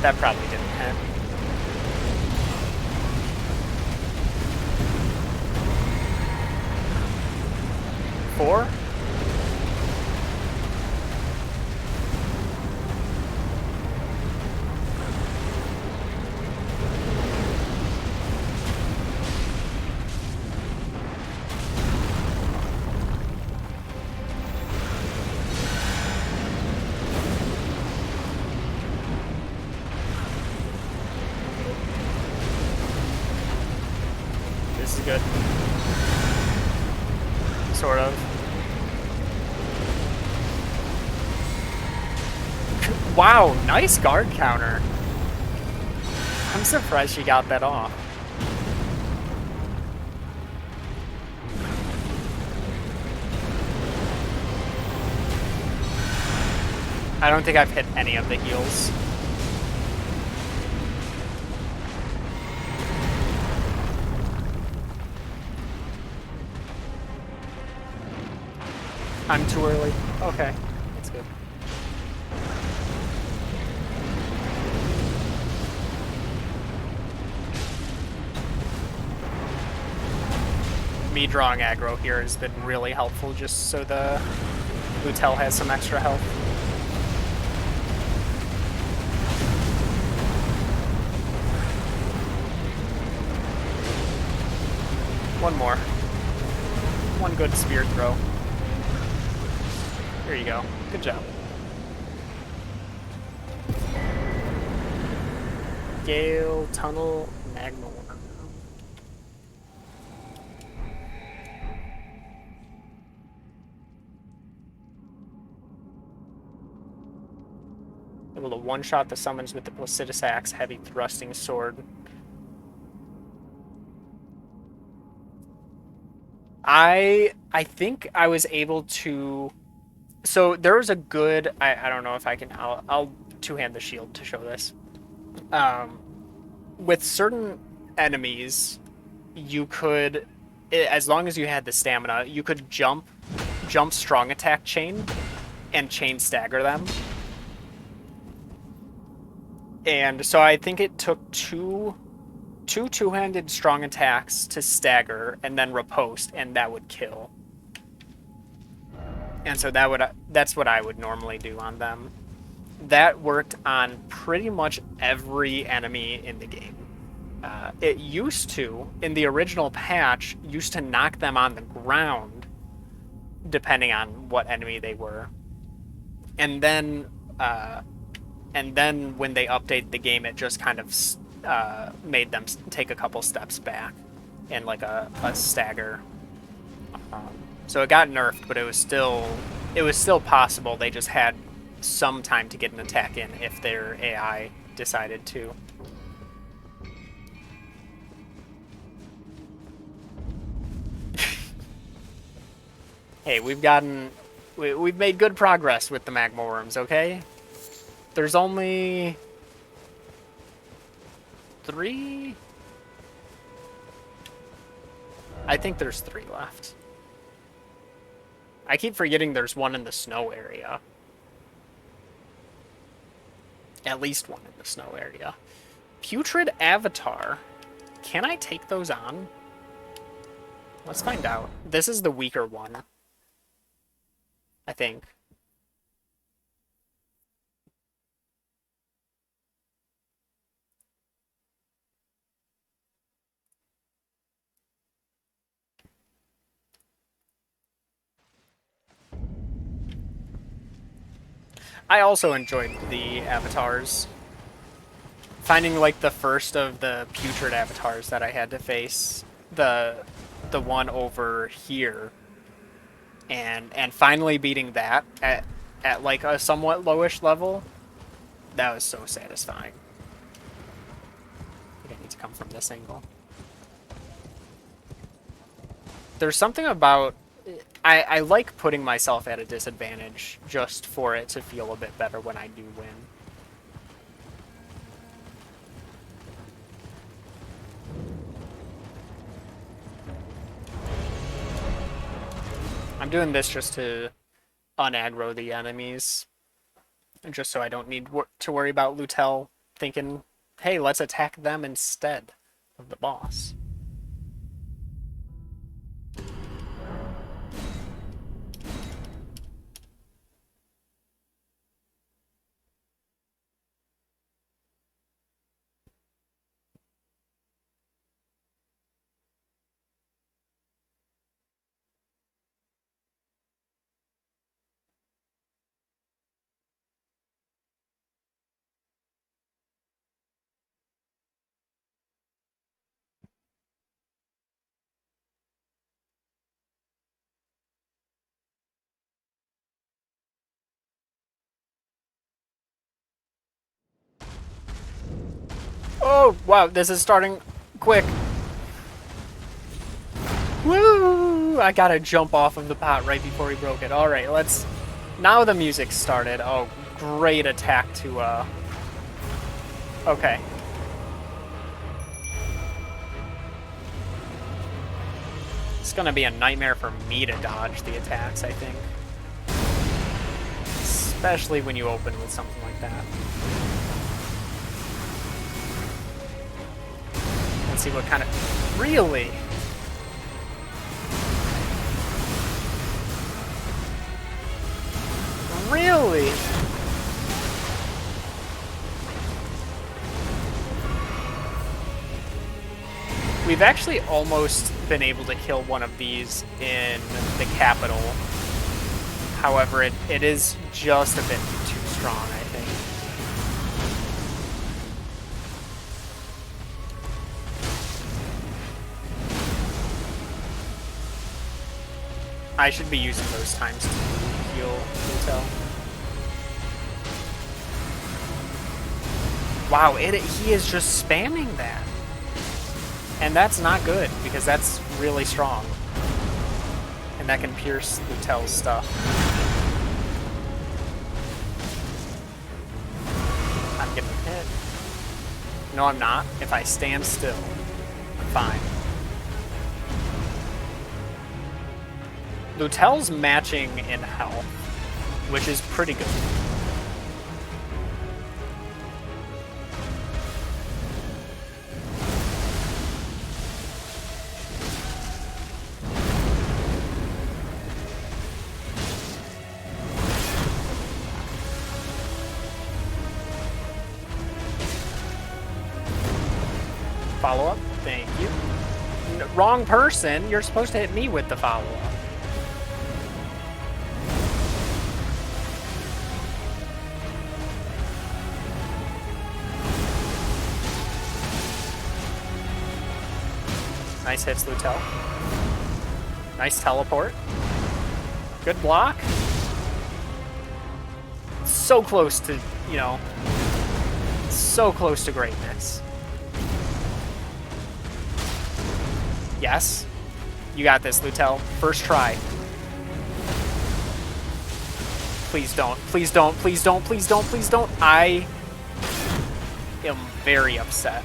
That probably didn't hit. Four? sort of. Wow, nice guard counter. I'm surprised she got that off. I don't think I've hit any of the heals. I'm too early. Okay, that's good. Me drawing aggro here has been really helpful just so the Lutel has some extra health. One more. One good spear throw. There you go. Good job. Gale, Tunnel, Magma Worm. Able to one-shot the summons with the Placidus Axe, Heavy Thrusting Sword. I think I was able to. So there was a good. I don't know if I can. I'll two-hand the shield to show this. Um, with certain enemies, you could, as long as you had the stamina, you could jump strong attack chain, and chain stagger them. And so I think it took two two-handed strong attacks to stagger and then riposte, and that would kill. And so that's what I would normally do on them. That worked on pretty much every enemy in the game. It used to, in the original patch, used to knock them on the ground, depending on what enemy they were. And then, uh, and then when they updated the game, it just kind of made them take a couple steps back in like a stagger. Um, so it got nerfed, but it was still possible. They just had some time to get an attack in if their AI decided to. Hey, we've made good progress with the magma worms. Okay, there's only 3. I think there's 3 left. I keep forgetting there's one in the snow area. At least one in the snow area. Putrid Avatar. Can I take those on? Let's find out. This is the weaker one, I think. I also enjoyed the avatars. Finding like the first of the putrid avatars that I had to face, the one over here, and finally beating that at like a somewhat lowish level, that was so satisfying. I think I need to come from this angle. There's something about I like putting myself at a disadvantage just for it to feel a bit better when I do win. I'm doing this just to unaggro the enemies, just so I don't need to worry about Lutel thinking, hey, let's attack them instead of the boss. Oh, wow, this is starting quick. Woo! I gotta jump off of the pot right before he broke it. Alright, let's... Now the music started. Oh, great attack to, Okay. It's gonna be a nightmare for me to dodge the attacks, I think. Especially when you open with something like that. Let's see what kind of... Really? Really? We've actually almost been able to kill one of these in the capital. However, it is just a bit too strong, I think. I should be using those times to heal Intel. Wow, he is just spamming that. And that's not good, because that's really strong. And that can pierce Lutel's stuff. I'm getting hit. No, I'm not. If I stand still, I'm fine. Lutel's matching in health, which is pretty good. Follow-up? Thank you. Wrong person. You're supposed to hit me with the follow-up. Nice hits, Lutel. Nice teleport. Good block. So close to, you know, so close to greatness. Yes. You got this, Lutel. First try. Please don't. Please don't. Please don't. Please don't. Please don't. I am very upset.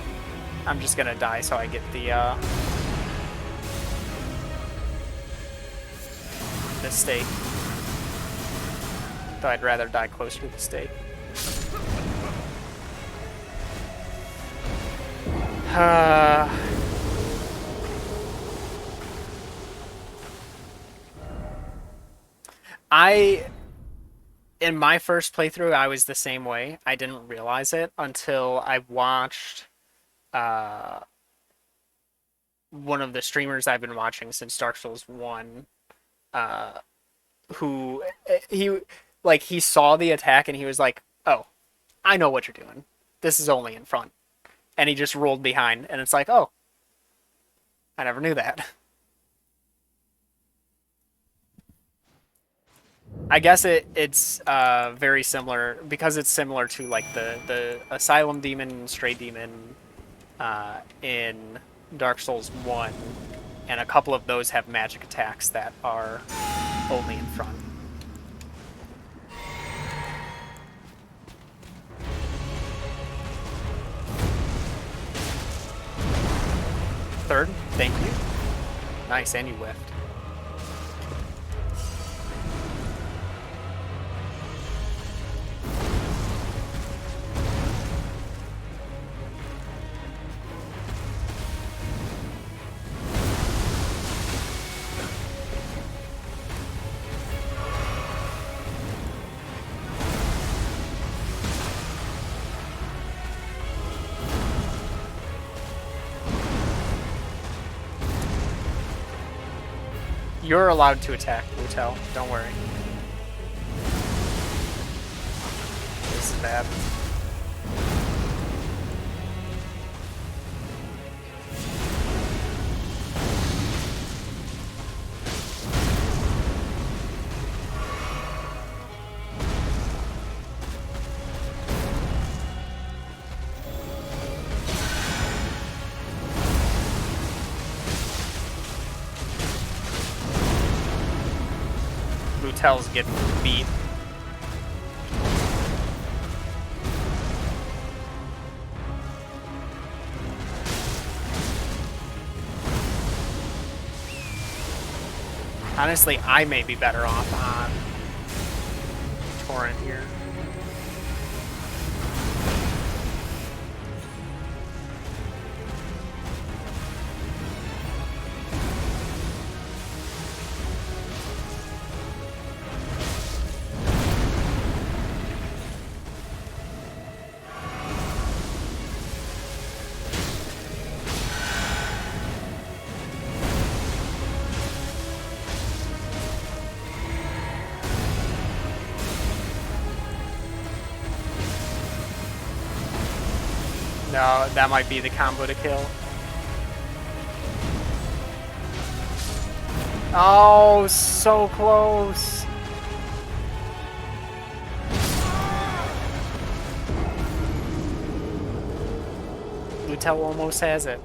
I'm just gonna die so I get the stake. Though I'd rather die closer to the stake. In my first playthrough, I was the same way. I didn't realize it until I watched one of the streamers I've been watching since Dark Souls 1, who he saw the attack and he was like, "Oh, I know what you're doing. This is only in front." And he just rolled behind, and it's like, "Oh, I never knew that." I guess it's very similar because it's similar to like the Asylum Demon and Stray Demon in Dark Souls 1, and a couple of those have magic attacks that are only in front. Third, thank you. Nice, and you whiffed. You're allowed to attack, Lutel. Don't worry. This is bad. Lutel's getting beat. Honestly, I may be better off on Torrent here. No, that might be the combo to kill. Oh, so close. Lutel almost has it.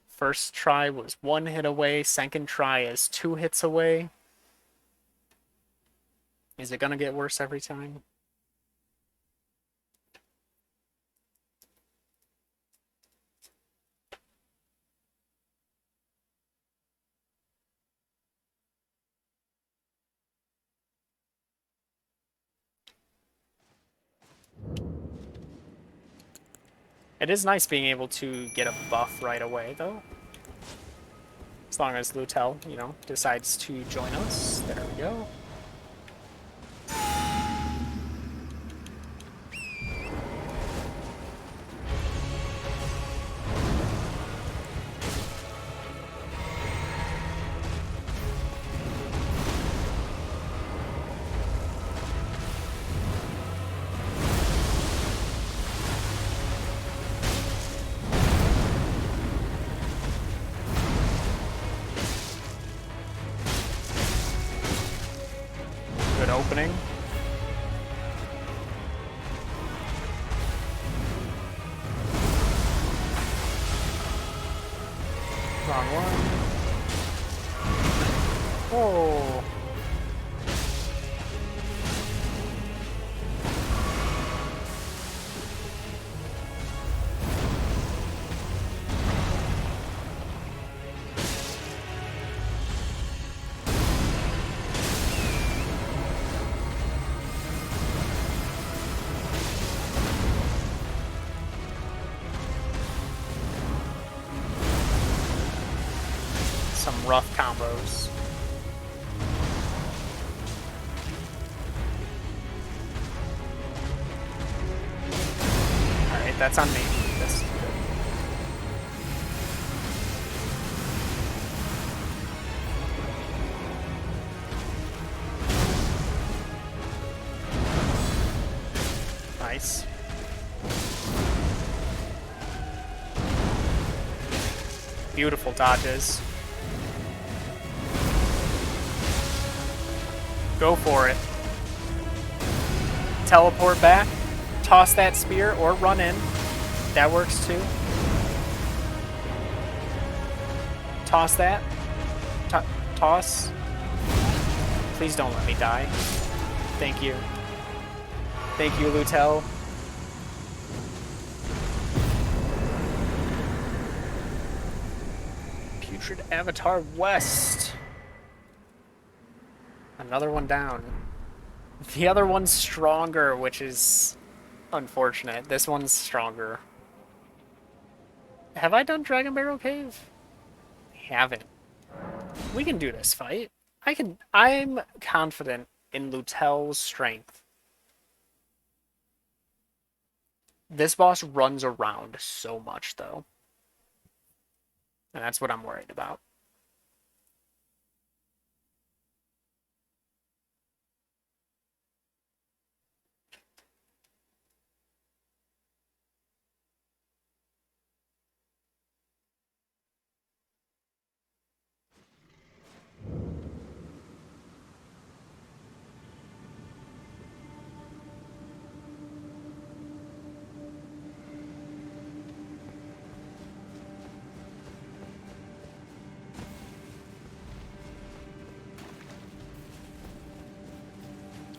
First try was 1 hit away. Second try is 2 hits away. Is it gonna get worse every time? It is nice being able to get a buff right away, though. As long as Lutel, you know, decides to join us. There we go. Good opening. Wrong one. Oh. Some rough combos. Alright, that's on me. That's good. Nice. Beautiful dodges. Go for it. Teleport back. Toss that spear or run in. That works too. Toss that. Toss. Please don't let me die. Thank you. Thank you, Lutel. Putrid Avatar West. Another one down. The other one's stronger, which is unfortunate. This one's stronger. Have I done Dragon Barrel Cave? I haven't. We can do this fight. I'm confident in Lutel's strength. This boss runs around so much, though. And that's what I'm worried about.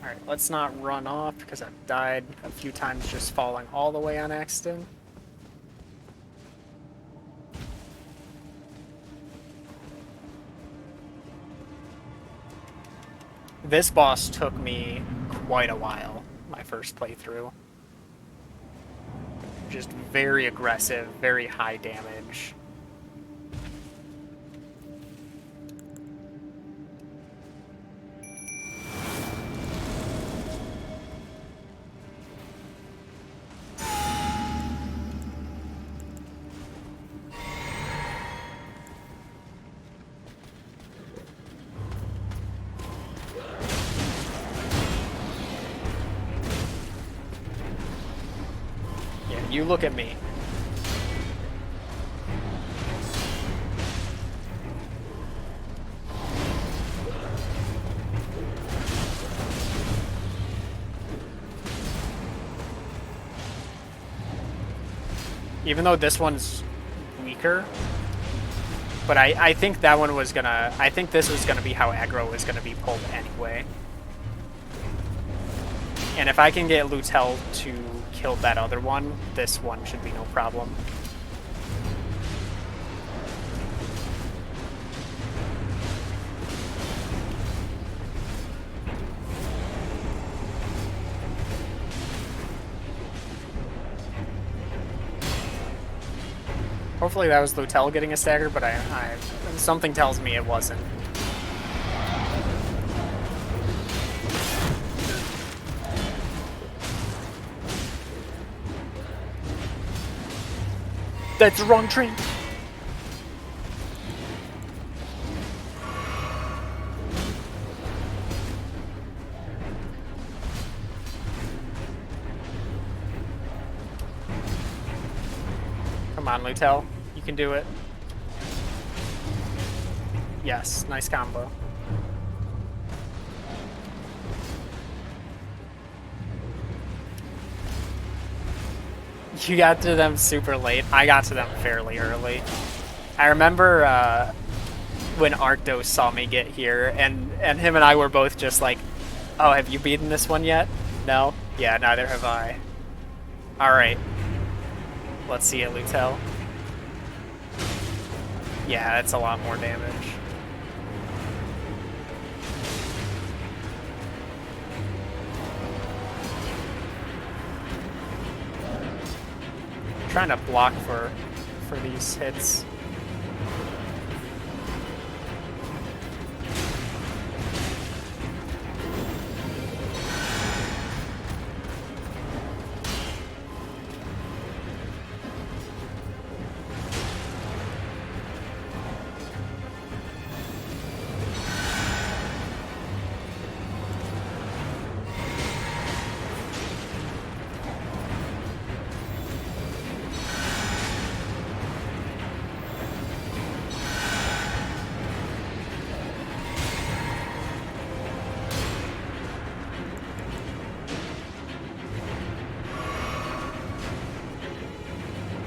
Alright, let's not run off because I've died a few times just falling all the way on accident. This boss took me quite a while, my first playthrough. Just very aggressive, very high damage. Yeah, you look at me. Even though this one's weaker, but I think that one was gonna, I think this was gonna be how aggro was gonna be pulled anyway. And if I can get Lutel to kill that other one, this one should be no problem. Hopefully that was Lutel getting a stagger, but something tells me it wasn't. That's the wrong train. Come on, Lutel. You can do it. Yes, nice combo. You got to them super late. I got to them fairly early. I remember when Arctos saw me get here, and him and I were both just like, oh, have you beaten this one yet? No? Yeah, neither have I. Alright. Let's see it, Lutel. Yeah, that's a lot more damage. I'm trying to block for these hits.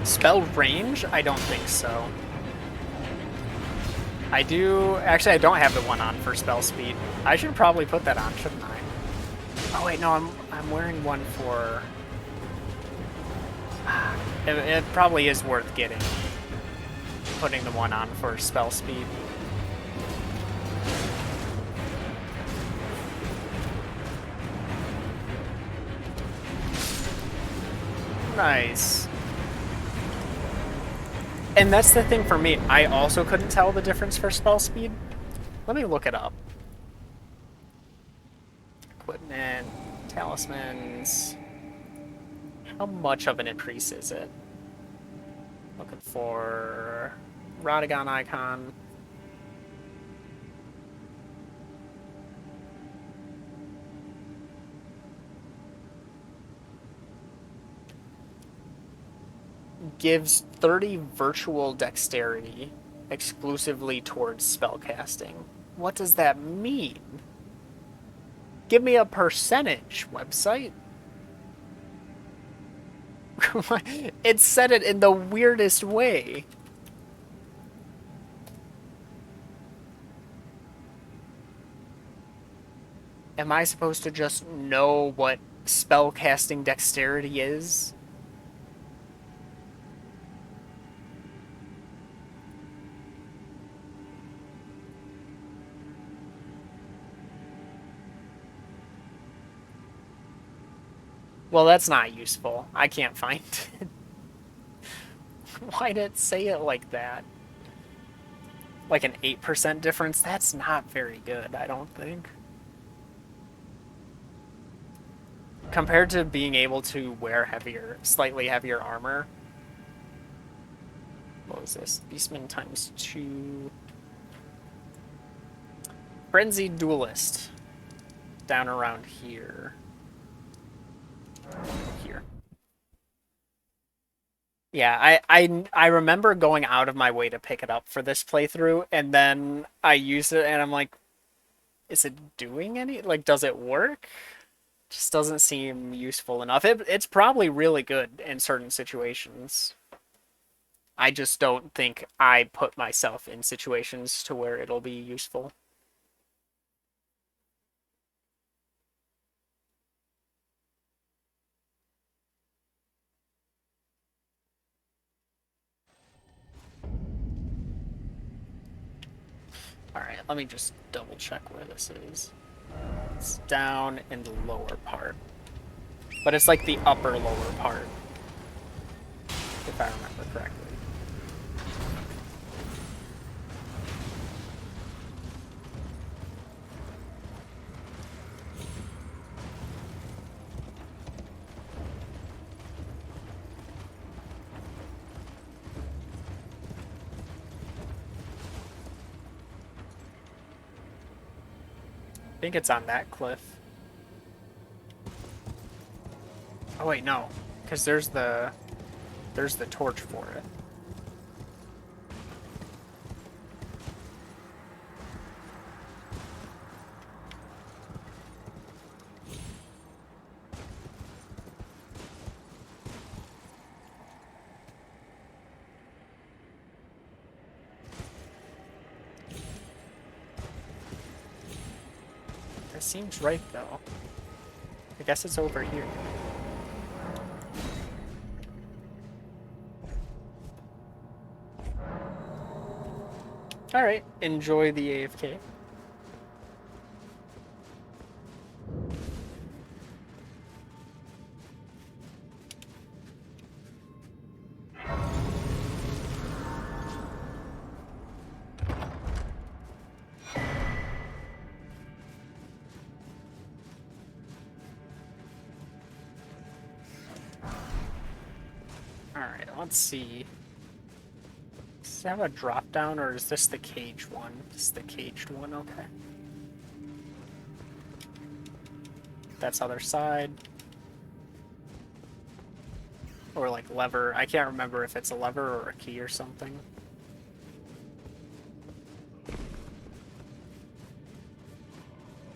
Spell range? I don't think so. I do... Actually, I don't have the one on for spell speed. I should probably put that on, shouldn't I? Oh, wait, no, I'm wearing one for... It probably is worth getting. Putting the one on for spell speed. Nice. And that's the thing for me. I also couldn't tell the difference for spell speed. Let me look it up. Equipment, talismans. How much of an increase is it? Looking for Radagon icon. Gives 30 virtual dexterity exclusively towards spellcasting. What does that mean? Give me a percentage, website. It said it in the weirdest way. Am I supposed to just know what spellcasting dexterity is? Well, that's not useful. I can't find it. Why did it say it like that? Like an 8% difference? That's not very good, I don't think. Compared to being able to wear slightly heavier armor. What was this? Beastman times 2. Frenzied Duelist. Down around here. Here. Yeah, I remember going out of my way to pick it up for this playthrough, and then I used it, and I'm like, is it doing any? Like, does it work? Just doesn't seem useful enough. It's probably really good in certain situations. I just don't think I put myself in situations to where it'll be useful. Alright, let me just double check where this is. It's down in the lower part. But it's like the upper lower part, if I remember correctly. I think it's on that cliff. Oh wait, no. Because there's the torch for it. That seems right though. I guess it's over here. Alright, enjoy the AFK. Alright, let's see. Does it have a drop down or is this the caged one? This is the caged one, okay. That's other side. Or like lever. I can't remember if it's a lever or a key or something.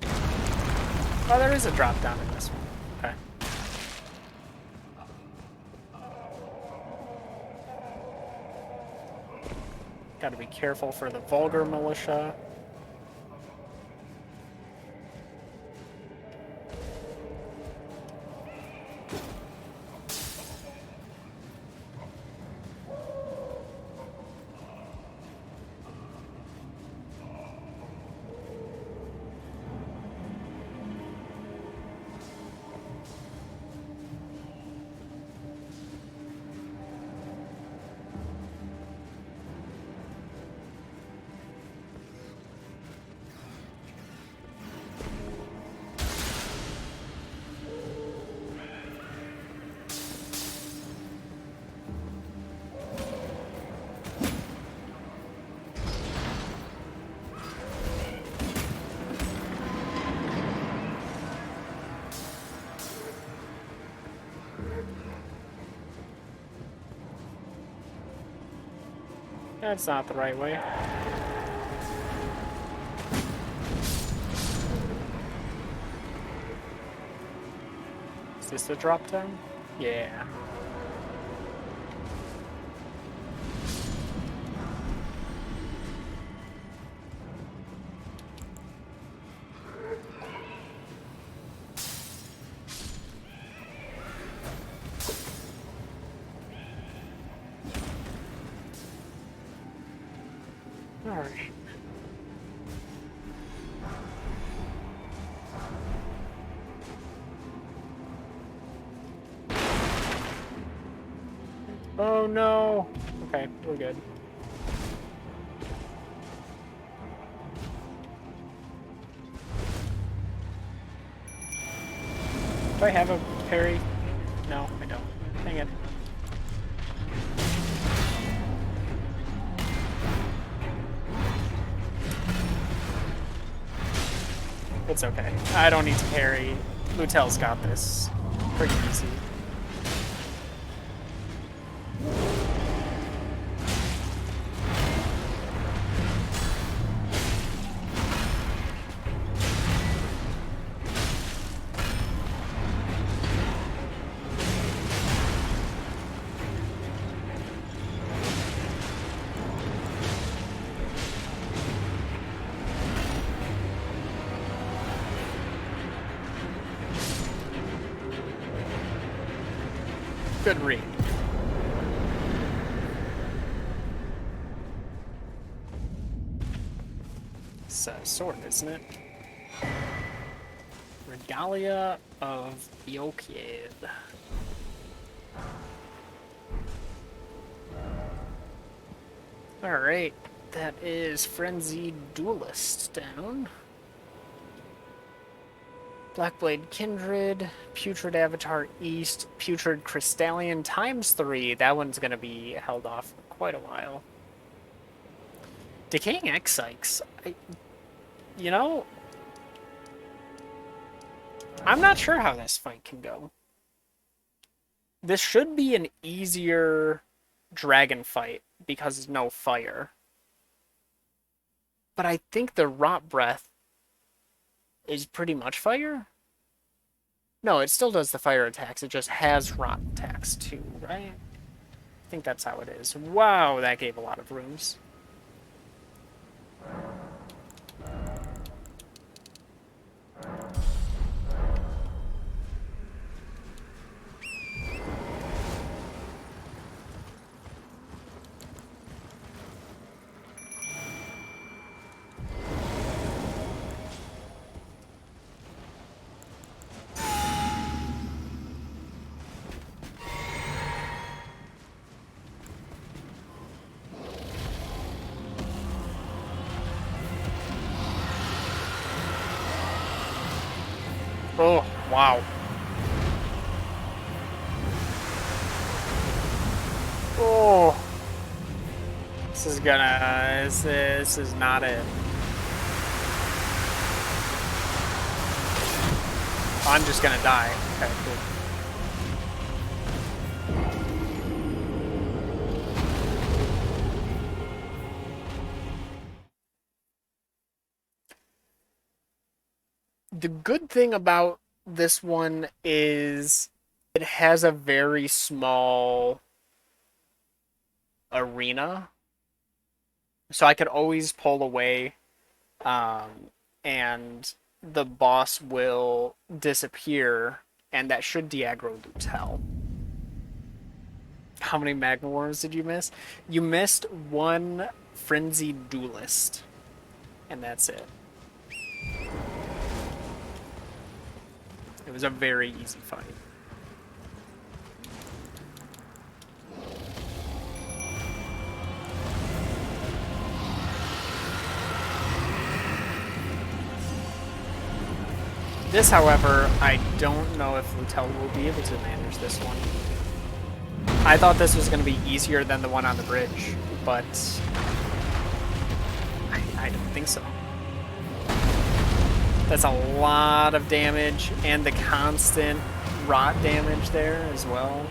Oh, there is a drop down in this one. Okay. Gotta be careful for the vulgar militia. That's not the right way. Is this the drop down? Yeah. Alright. Oh no! Okay, we're good. Do I have a parry? No, I don't. Dang it. It's okay. I don't need to parry. Lutel's got this. Pretty easy. Good read. It's a sword, isn't it? Regalia of Bjorkid. Alright, that is Frenzied Duelist down. Blackblade Kindred, Putrid Avatar East, Putrid Crystallion ×3. That one's going to be held off for quite a while. Decaying Exikes. You know, I'm not sure how this fight can go. This should be an easier dragon fight because there's no fire. But I think the Rot Breath is pretty much fire? No, it still does the fire attacks. It just has rot attacks too, right? I think that's how it is. Wow, that gave a lot of rooms. Oh, wow. Oh. This is gonna... This is not it. I'm just gonna die. Okay, cool. The good thing about this one is it has a very small arena. So I could always pull away, and the boss will disappear, and that should de-aggro Lutel. How many Magma Worms did you miss? You missed one Frenzied Duelist, and that's it. It was a very easy fight. This, however, I don't know if Lutel will be able to manage this one. I thought this was going to be easier than the one on the bridge, but I don't think so. That's a lot of damage, and the constant rot damage there as well.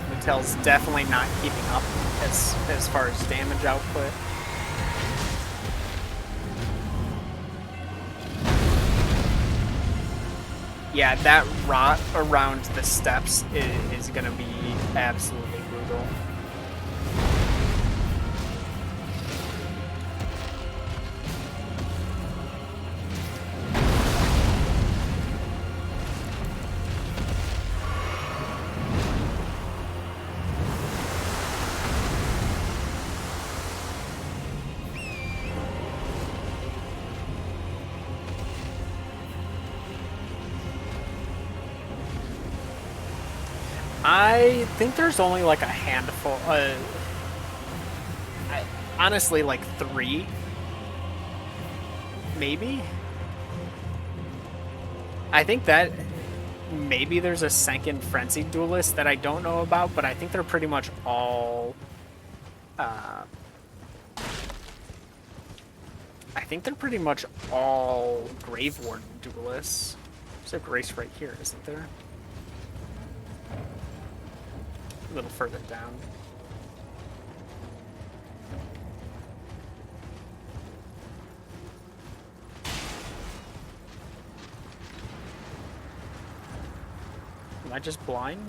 Lutel's definitely not keeping up as far as damage output. Yeah, that rot around the steps is going to be absolutely brutal. I think there's only like a handful. Honestly, like 3, maybe. I think that maybe there's a second frenzied duelist that I don't know about, but I think they're pretty much all. Uh, I think they're pretty much all Grave Warden duelists. There's a Grace right here, isn't there? A little further down. Am I just blind?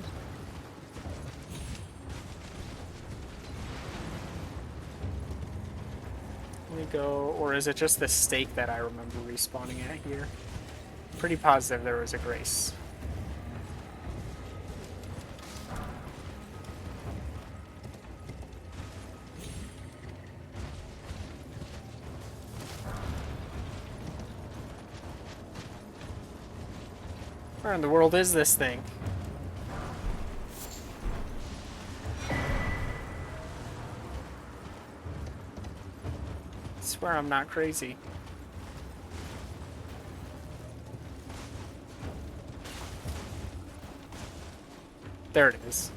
Let me go, or is it just the stake that I remember respawning at here? Pretty positive there was a Grace. Where in the world is this thing? I swear I'm not crazy. There it is.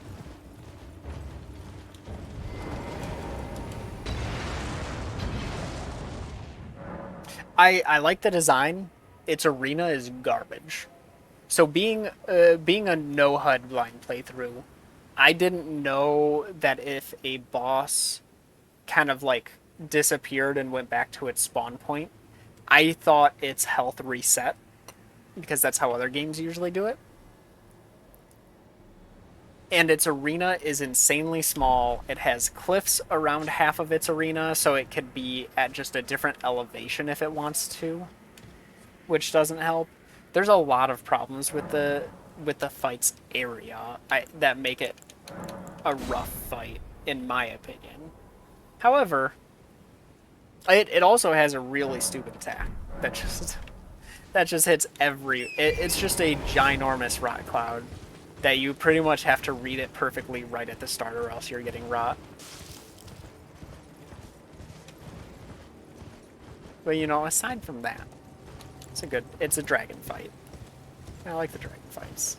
I like the design. Its arena is garbage. So being a no HUD blind playthrough, I didn't know that if a boss kind of like disappeared and went back to its spawn point, I thought its health reset because that's how other games usually do it. And its arena is insanely small. It has cliffs around half of its arena, so it could be at just a different elevation if it wants to, which doesn't help. There's a lot of problems with the fight's area that make it a rough fight, in my opinion. However, it also has a really stupid attack that just hits it's just a ginormous rot cloud that you pretty much have to read it perfectly right at the start or else you're getting rot. But you know, aside from that, it's a dragon fight. I like the dragon fights.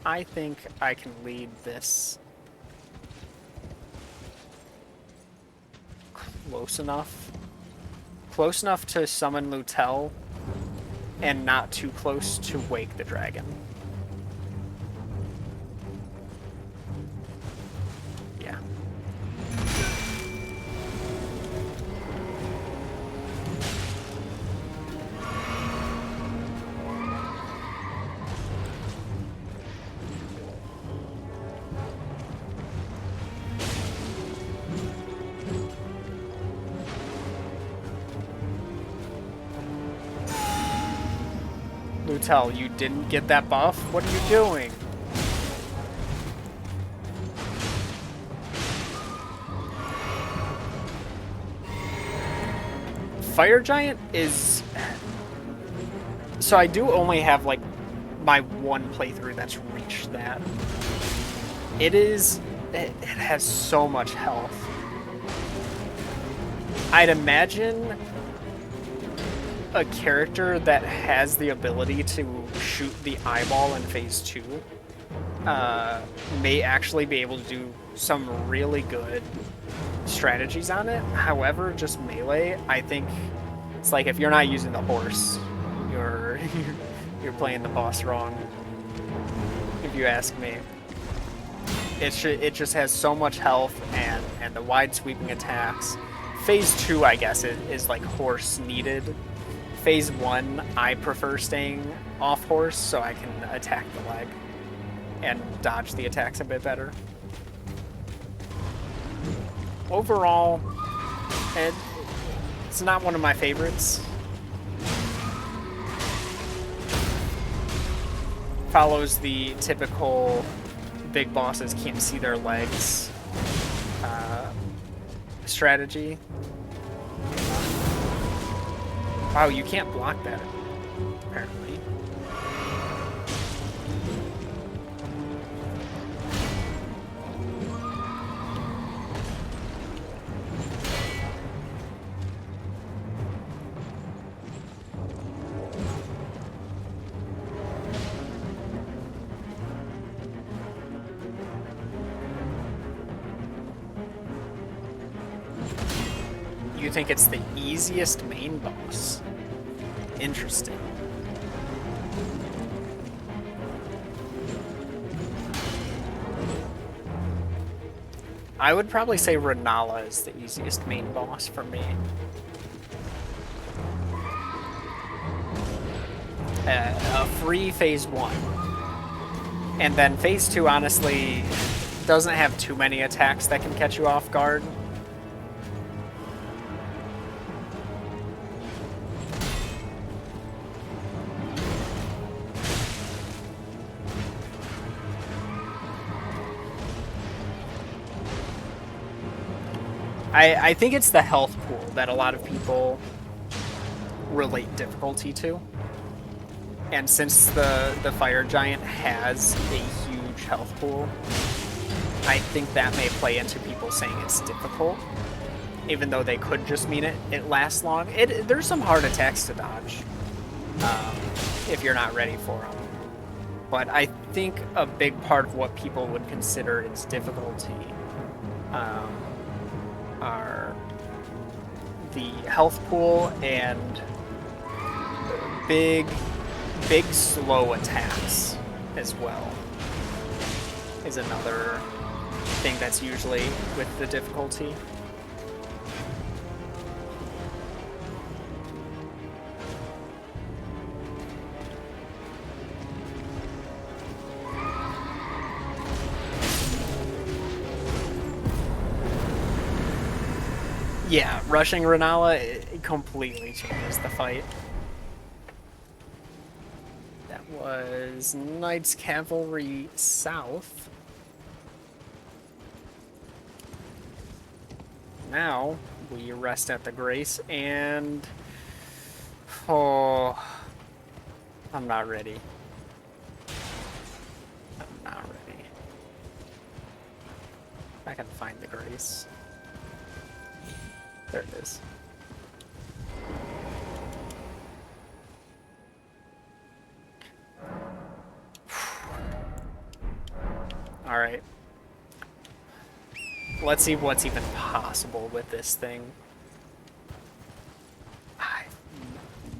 I think I can lead this close enough to summon Lutel and not too close to wake the dragon. Yeah. Lutel, you didn't get that buff? What are you doing? Fire Giant is... So I do only have, like, my one playthrough that's reached that. It has so much health. I'd imagine a character that has the ability to shoot the eyeball in phase 2 may actually be able to do some really good strategies on it. However, just melee, I think it's like if you're not using the horse, you're playing the boss wrong, if you ask me. It just has so much health and the wide sweeping attacks. Phase 2, I guess, is like horse needed. Phase 1, I prefer staying off horse so I can attack the leg and dodge the attacks a bit better. Overall, it's not one of my favorites. Follows the typical big bosses can't see their legs strategy. Wow, you can't block that, apparently. think it's the easiest main boss. Interesting. I would probably say Renala is the easiest main boss for me. A free phase 1. And then phase 2, honestly, doesn't have too many attacks that can catch you off guard. I think it's the health pool that a lot of people relate difficulty to. And since the fire giant has a huge health pool, I think that may play into people saying it's difficult, even though they could just mean it lasts long. There's some hard attacks to dodge if you're not ready for them. But I think a big part of what people would consider its difficulty are the health pool and big slow attacks as well is another thing that's usually with the difficulty. Yeah, rushing Renala, it completely changes the fight. That was Knights Cavalry South. Now, we rest at the Grace, and... Oh... I'm not ready. I'm not ready. I can find the Grace. There it is. All right. Let's see what's even possible with this thing. I'm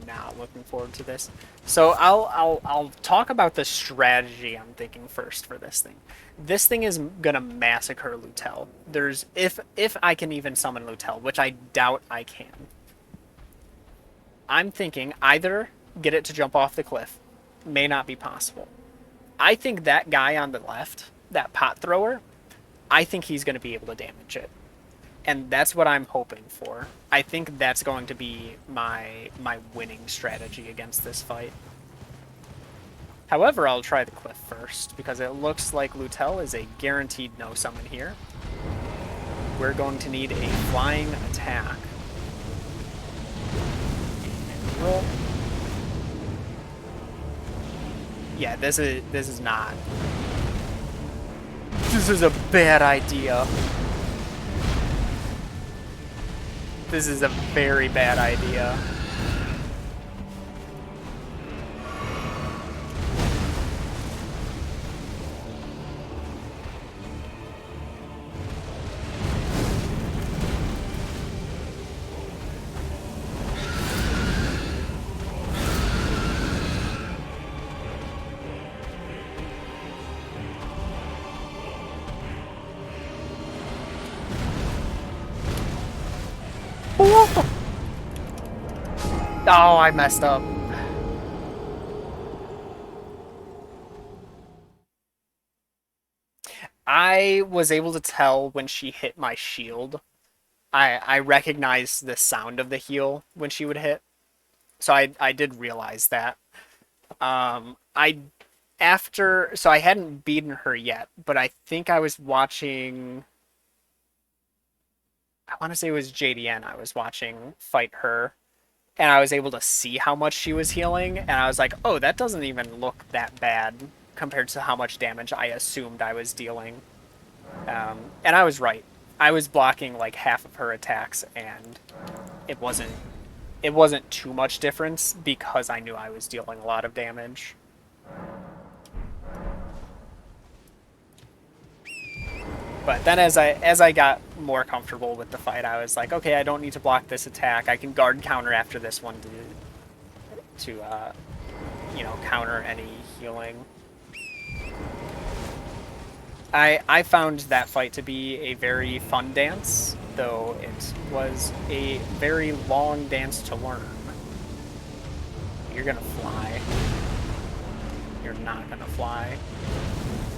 not looking forward to this. So I'll talk about the strategy I'm thinking first for this thing. This thing is gonna massacre Lutel. There's if I can even summon Lutel, which I doubt I can. I'm thinking either get it to jump off the cliff. May not be possible. I think that guy on the left, that pot thrower, I think he's going to be able to damage it. And that's what I'm hoping for. I think that's going to be my winning strategy against this fight. However, I'll try the cliff first, because it looks like Lutel is a guaranteed no summon here. We're going to need a flying attack. And roll. Yeah, this is not. This is a bad idea. This is a very bad idea. Oh, I messed up. I was able to tell when she hit my shield. I recognized the sound of the heal when she would hit. So I did realize that. So I hadn't beaten her yet, but I think I was watching, I want to say it was JDN I was watching fight her, and I was able to see how much she was healing, and I was like, oh, that doesn't even look that bad compared to how much damage I assumed I was dealing. And I was right. I was blocking like half of her attacks, and it wasn't too much difference because I knew I was dealing a lot of damage. But then as I got more comfortable with the fight, I was like, okay, I don't need to block this attack. I can guard counter after this one to counter any healing. I found that fight to be a very fun dance, though it was a very long dance to learn. You're gonna fly. You're not gonna fly.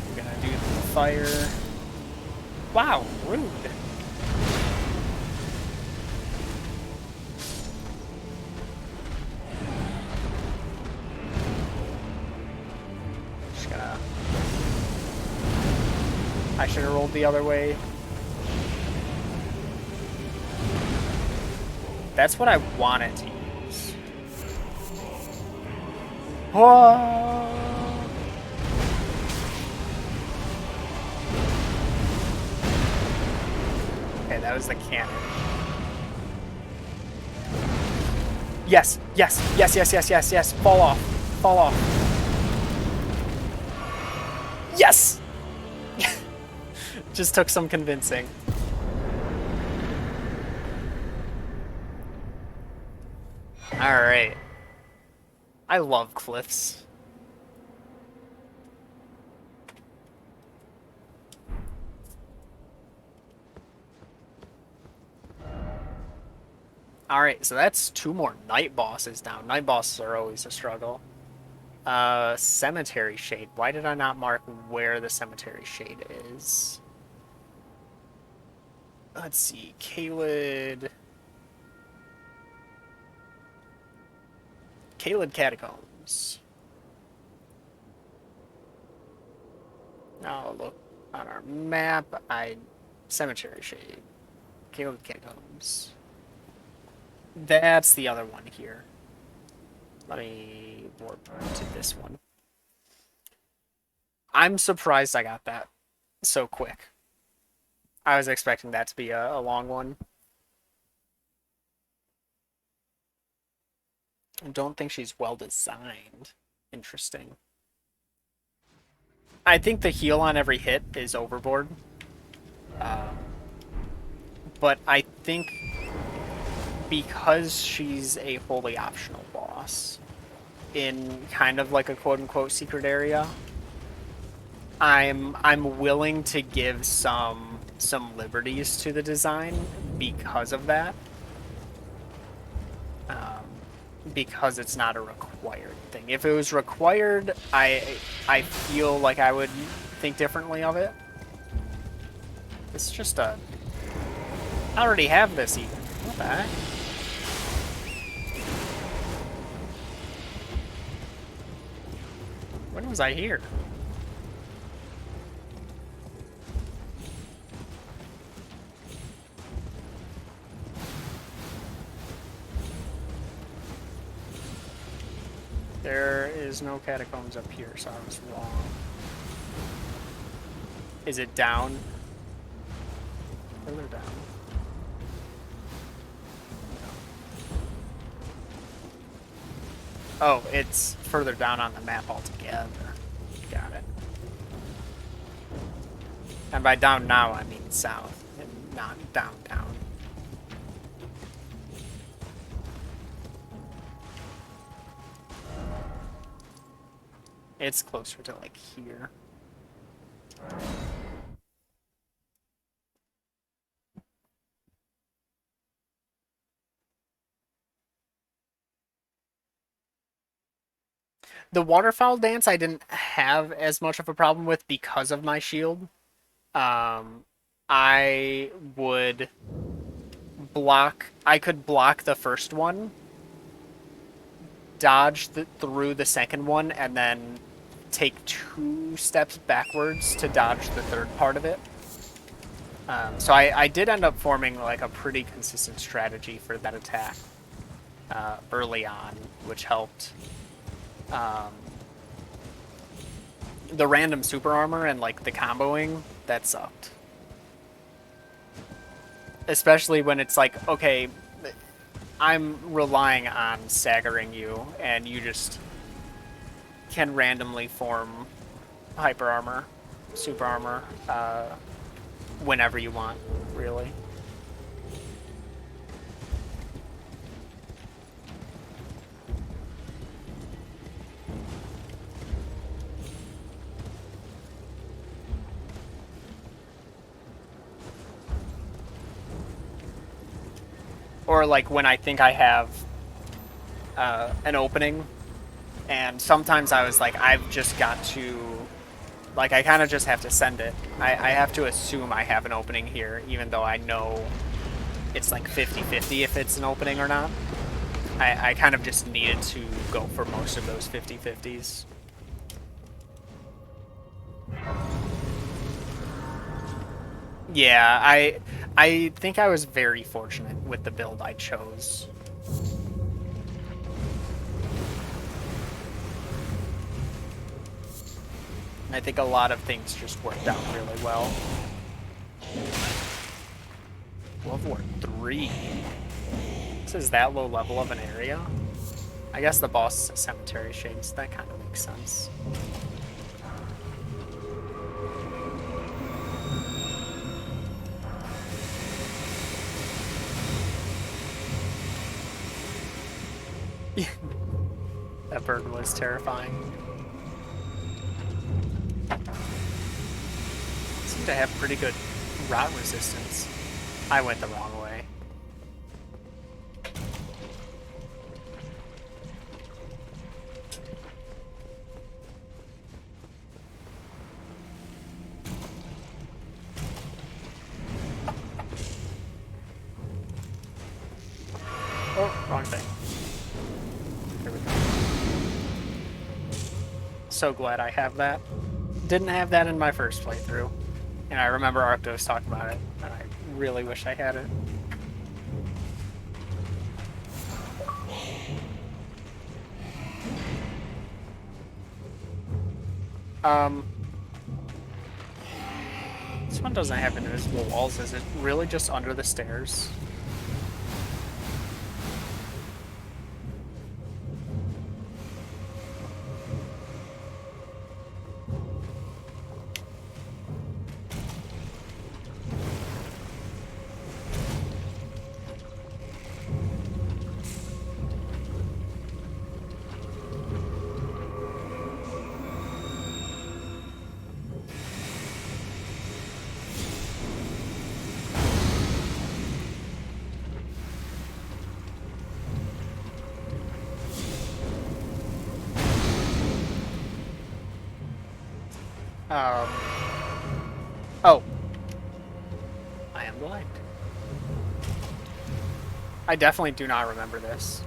You're gonna do the fire. Wow, rude. Just gonna... I should have rolled the other way. That's what I wanted to use. Whoa! Okay, that was the cannon. Yes, yes, yes, yes, yes, yes, yes. Fall off. Fall off. Yes! Just took some convincing. Alright. I love cliffs. Alright, so that's 2 more night bosses down. Night bosses are always a struggle. Cemetery Shade. Why did I not mark where the Cemetery Shade is? Let's see. Caelid Catacombs. Now look on our map. Cemetery Shade. Caelid Catacombs. That's the other one here. Let me warp to this one. I'm surprised I got that so quick. I was expecting that to be a long one. I don't think she's well designed. Interesting. I think the heal on every hit is overboard. But I think because she's a wholly optional boss in kind of like a quote-unquote secret area, I'm willing to give some liberties to the design because of that. Because it's not a required thing. If it was required, I feel like I would think differently of it. It's just a... I already have this even. What the heck? When was I here? There is no catacombs up here, so I was wrong. Is it down? Further down. Oh, it's further down on the map altogether. Got it. And by down now, I mean south, and not down. It's closer to like here. The waterfowl dance I didn't have as much of a problem with because of my shield. I would I could block the first one, dodge through the second one, and then take 2 steps backwards to dodge the third part of it. So I did end up forming like a pretty consistent strategy for that attack early on, which helped. The random super armor and like the comboing, that sucked. Especially when it's like, okay, I'm relying on staggering you, and you just can randomly form hyper armor, super armor, whenever you want, really. Or like when I think I have an opening, and sometimes I was like, I've just got to, like, I kind of just have to send it. I have to assume I have an opening here, even though I know it's like 50-50 if it's an opening or not. I kind of just needed to go for most of those 50-50s. Yeah, I think I was very fortunate with the build I chose. I think a lot of things just worked out really well. World War 3. This is that low level of an area? I guess the boss is a cemetery shade, so that kind of makes sense. That bird was terrifying. Seemed to have pretty good rot resistance. I went the wrong way. Oh, wrong thing. There we go. So glad I have that. Didn't have that in my first playthrough. And I remember Arctos talking about it, and I really wish I had it. This one doesn't have invisible walls. Is it really just under the stairs? Um, oh. I am blind. I definitely do not remember this.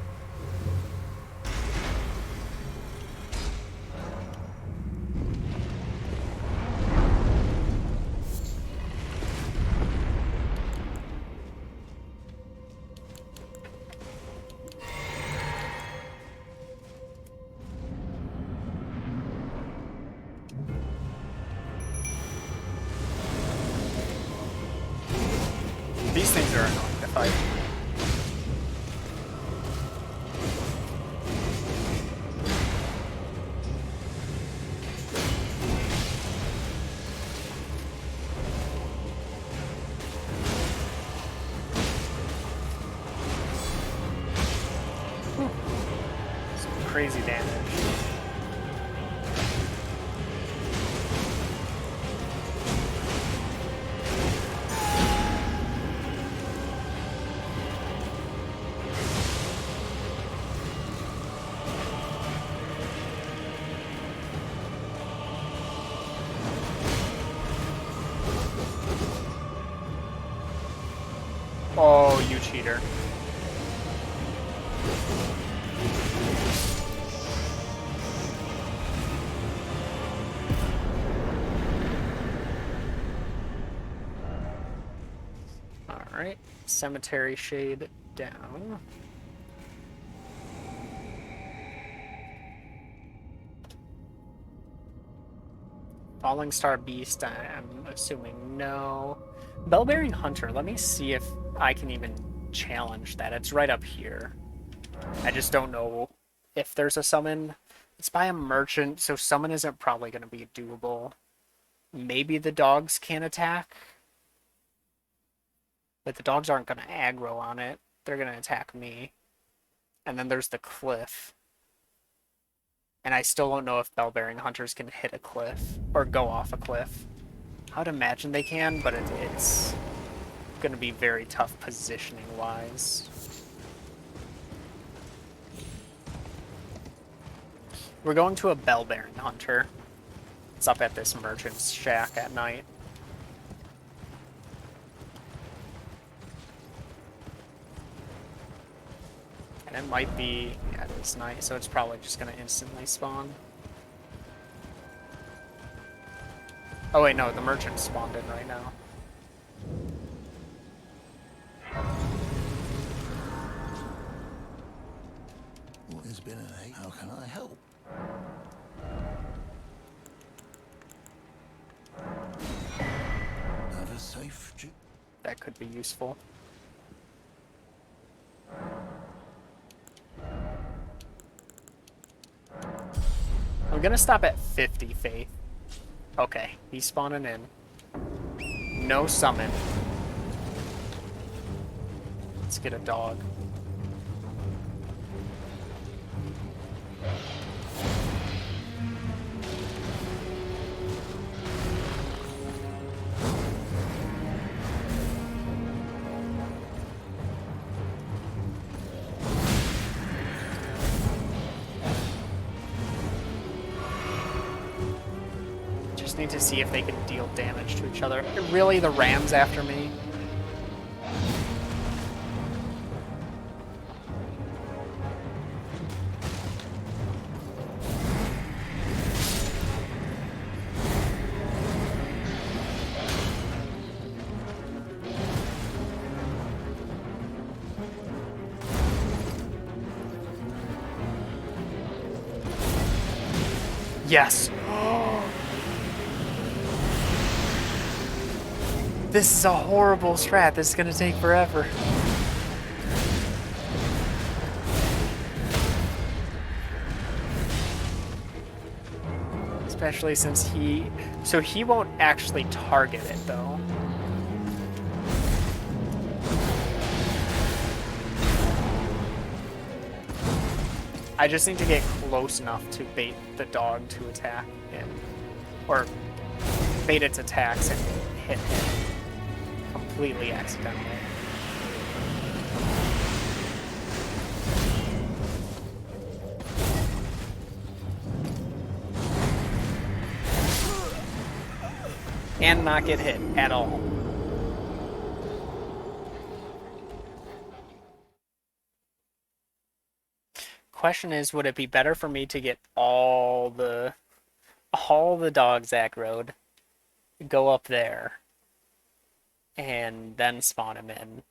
These things are annoying to fight. Some crazy damage. Oh, you cheater. Alright, cemetery shade down. Falling Star Beast, I'm assuming no. Bellbearing Hunter, let me see if I can even challenge that. It's right up here. I just don't know if there's a summon. It's by a merchant, so summon isn't probably going to be doable. Maybe the dogs can attack. But the dogs aren't going to aggro on it. They're going to attack me. And then there's the cliff. And I still don't know if bell-bearing hunters can hit a cliff or go off a cliff. I would imagine they can, but it's going to be very tough positioning-wise. We're going to a bell-bearing hunter. It's up at this merchant's shack at night. And it might be, yeah, it's night, so it's probably just going to instantly spawn. Oh wait, no, the merchant spawned in right now. What has been an eight? How can I help? Have a safe trip. That could be useful. I'm gonna stop at 50 faith. Okay, he's spawning in. No summon. Let's get a dog. Need to see if they can deal damage to each other. Really, the ram's after me? Yes. This is a horrible strat. This is going to take forever. Especially since he... So he won't actually target it, though. I just need to get close enough to bait the dog to attack him. Or bait its attacks and hit him. Completely accidentally. And not get hit at all. Question is, would it be better for me to get all the dogs aggroed, go up there, and then spawn him in?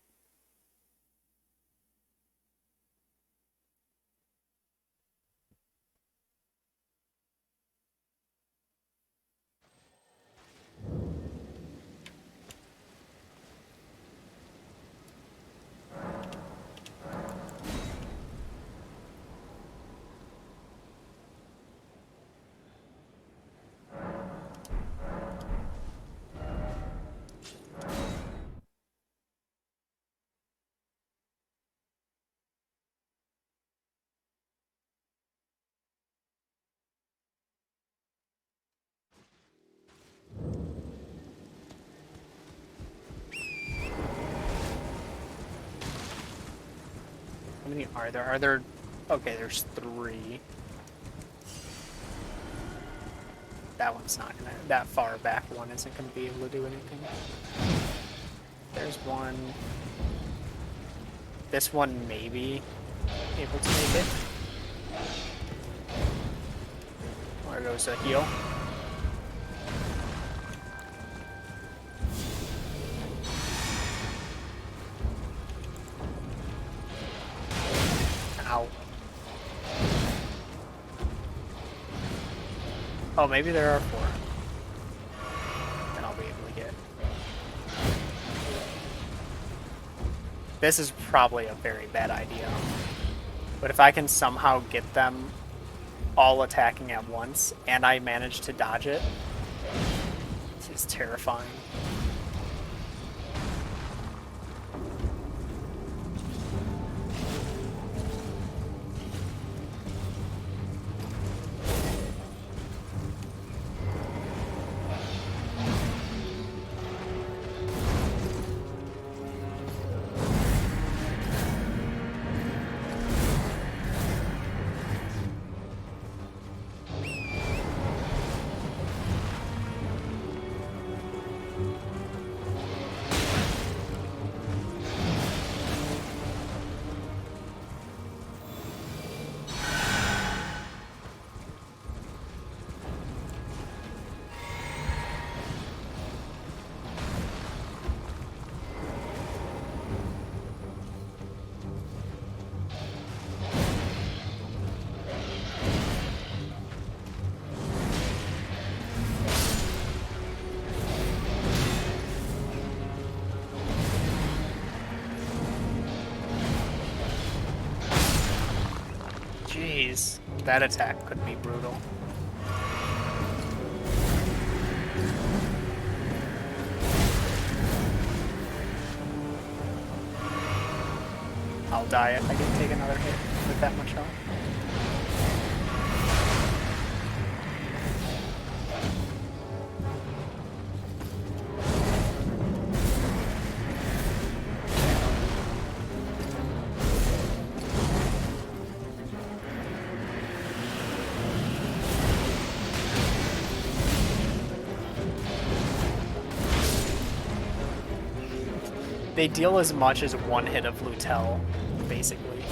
How many are there? Are there... Okay, there's 3. That one's not gonna... That far back one isn't gonna be able to do anything. There's one... This one maybe able to make it. There goes a heal. Ow. Oh, maybe there are 4. Then I'll be able to get... This is probably a very bad idea. But if I can somehow get them all attacking at once, and I manage to dodge it, this is terrifying. That attack could be brutal. I'll die if I can take another hit with that much health. They deal as much as one hit of Lutel, basically.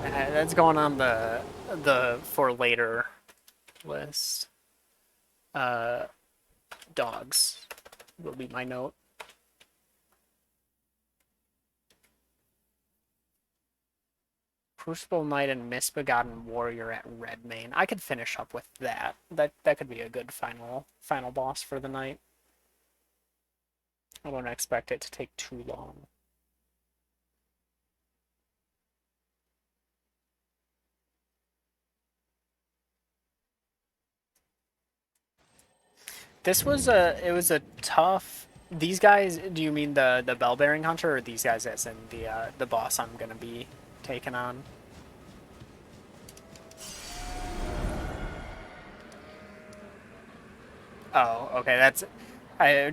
That's going on the for later list. Dogs will be my note. Crucible Knight and Misbegotten Warrior at Redmane. I could finish up with that. That could be a good final boss for the night. I don't expect it to take too long. This was a tough. These guys, do you mean the bell-bearing hunter, or these guys as in the boss I'm gonna be taking on? Oh, okay, that's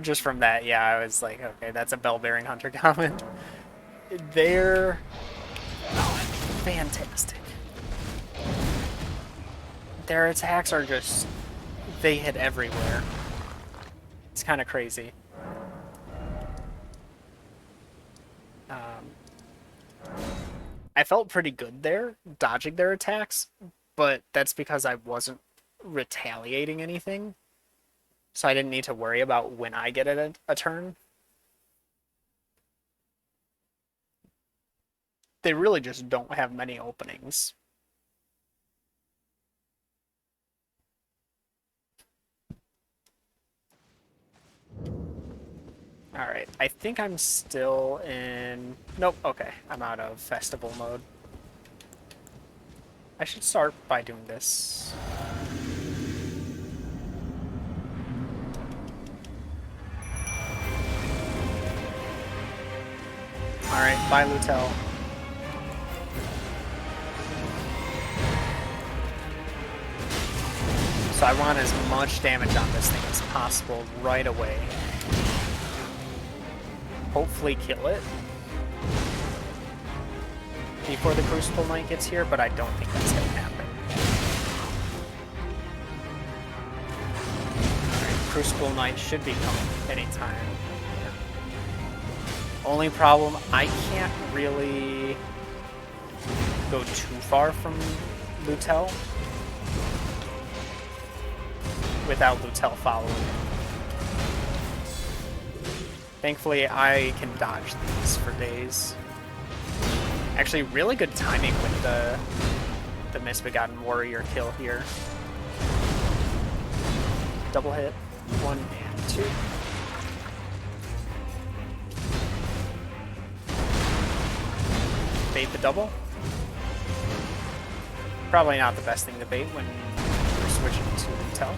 just from that, yeah, I was like, okay, that's a bell-bearing hunter comment. They're fantastic. Their attacks are just, they hit everywhere. It's kind of crazy. I felt pretty good there, dodging their attacks, but that's because I wasn't retaliating anything. So I didn't need to worry about when I get a turn. They really just don't have many openings. Alright, I think I'm still in... Nope, okay, I'm out of festival mode. I should start by doing this. Alright, bye Lutel. So I want as much damage on this thing as possible right away. Hopefully kill it before the Crucible Knight gets here, but I don't think that's going to happen. Alright, Crucible Knight should be coming anytime. Only problem, I can't really go too far from Lutel without Lutel following. Thankfully, I can dodge these for days. Actually, really good timing with the Misbegotten Warrior kill here. Double hit, 1 and 2. Bait the double. Probably not the best thing to bait when we're switching to Lutel.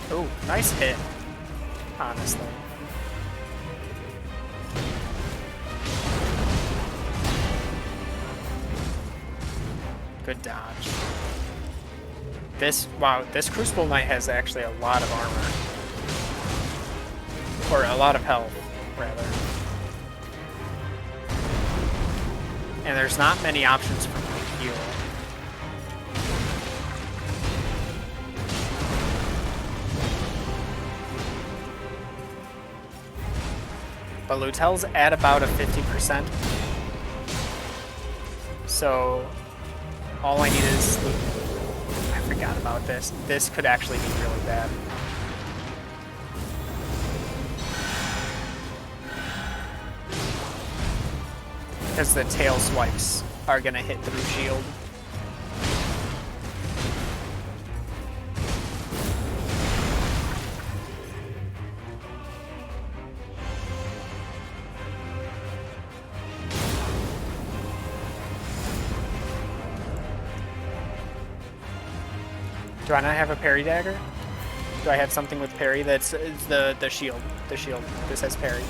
Oh, nice hit, honestly. Good dodge. Wow, this Crucible Knight has actually a lot of armor. Or a lot of health, rather. And there's not many options for quick heal. But Lutel's at about a 50%. So all I need is... I forgot about this. This could actually be really bad. because the tail swipes are gonna hit through shield. Do I not have a parry dagger? Do I have something with parry? That's the shield. The shield. This has parry.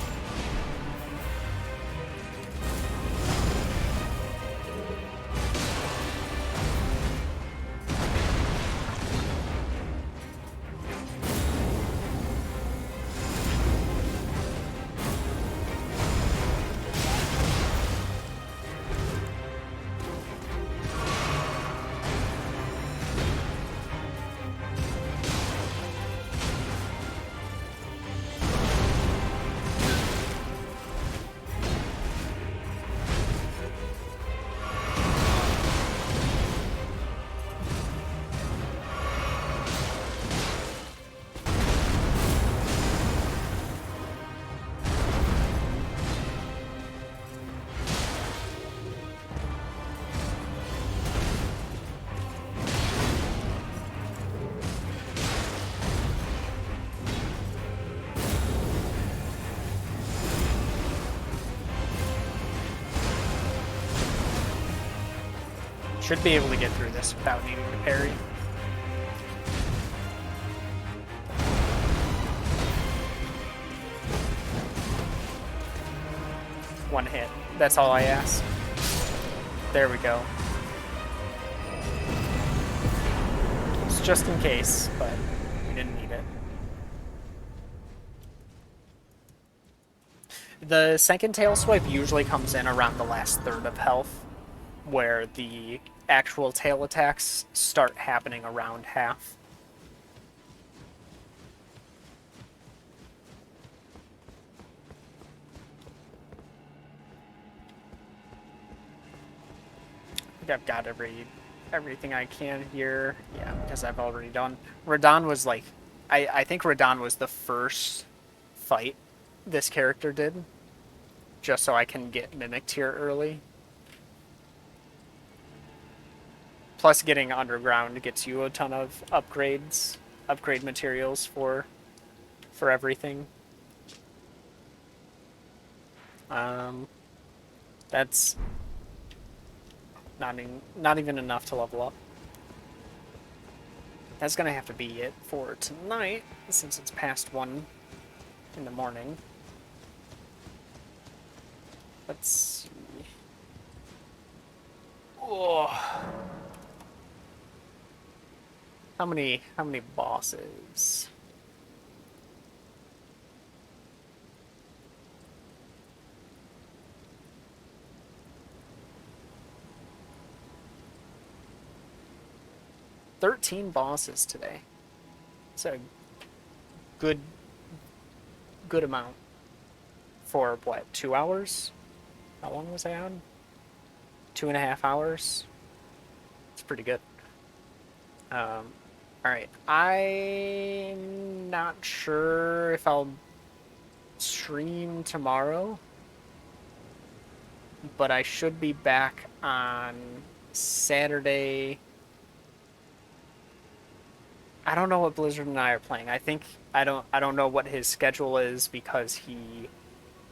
Should be able to get through this without needing to parry. One hit. That's all I ask. There we go. It's just in case, but we didn't need it. The second tail swipe usually comes in around the last third of health, where the actual tail attacks start happening around half. I think I've got everything I can here. Yeah, because I've already done. Radahn was like, I think Radahn was the first fight this character did, just so I can get mimicked here early. Plus, getting underground gets you a ton of upgrade materials for everything. That's not even enough to level up. That's gonna have to be it for tonight, since it's past 1 in the morning. Let's see. Oh. How many bosses? "13 bosses today. It's a good amount for what, 2 hours? How long was I on? 2.5 hours. It's pretty good. All right, I'm not sure if I'll stream tomorrow, but I should be back on Saturday. I don't know what Blizzard and I are playing. I don't know what his schedule is because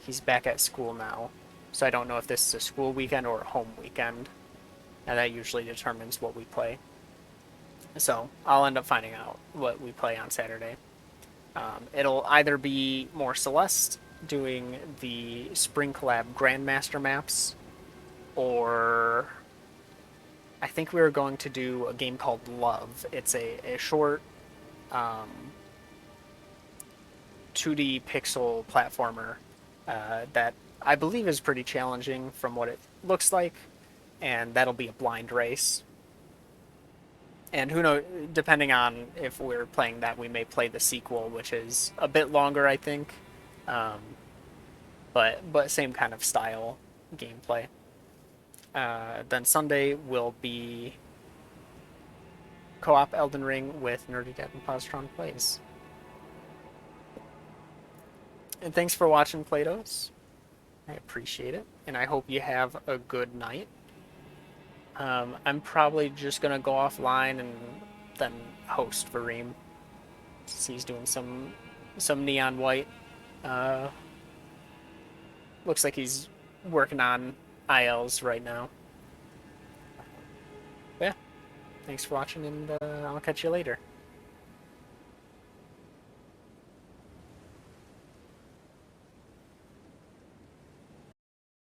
he's back at school now. So I don't know if this is a school weekend or a home weekend. And that usually determines what we play. So I'll end up finding out what we play on Saturday. It'll either be more Celeste doing the Spring Collab Grandmaster maps, or I think we were going to do a game called Love. It's a short 2D pixel platformer that I believe is pretty challenging from what it looks like, and that'll be a blind race. And who knows, depending on if we're playing that, we may play the sequel, which is a bit longer, I think, um, but same kind of style gameplay. Then Sunday will be co-op Elden Ring with Nerdy Dad and Positron Plays. And thanks for watching, Platos. I appreciate it, and I hope you have a good night. I'm probably just gonna go offline and then host Vareem since he's doing some neon white. Uh, looks like he's working on ILs right now. But yeah, thanks for watching, and I'll catch you later.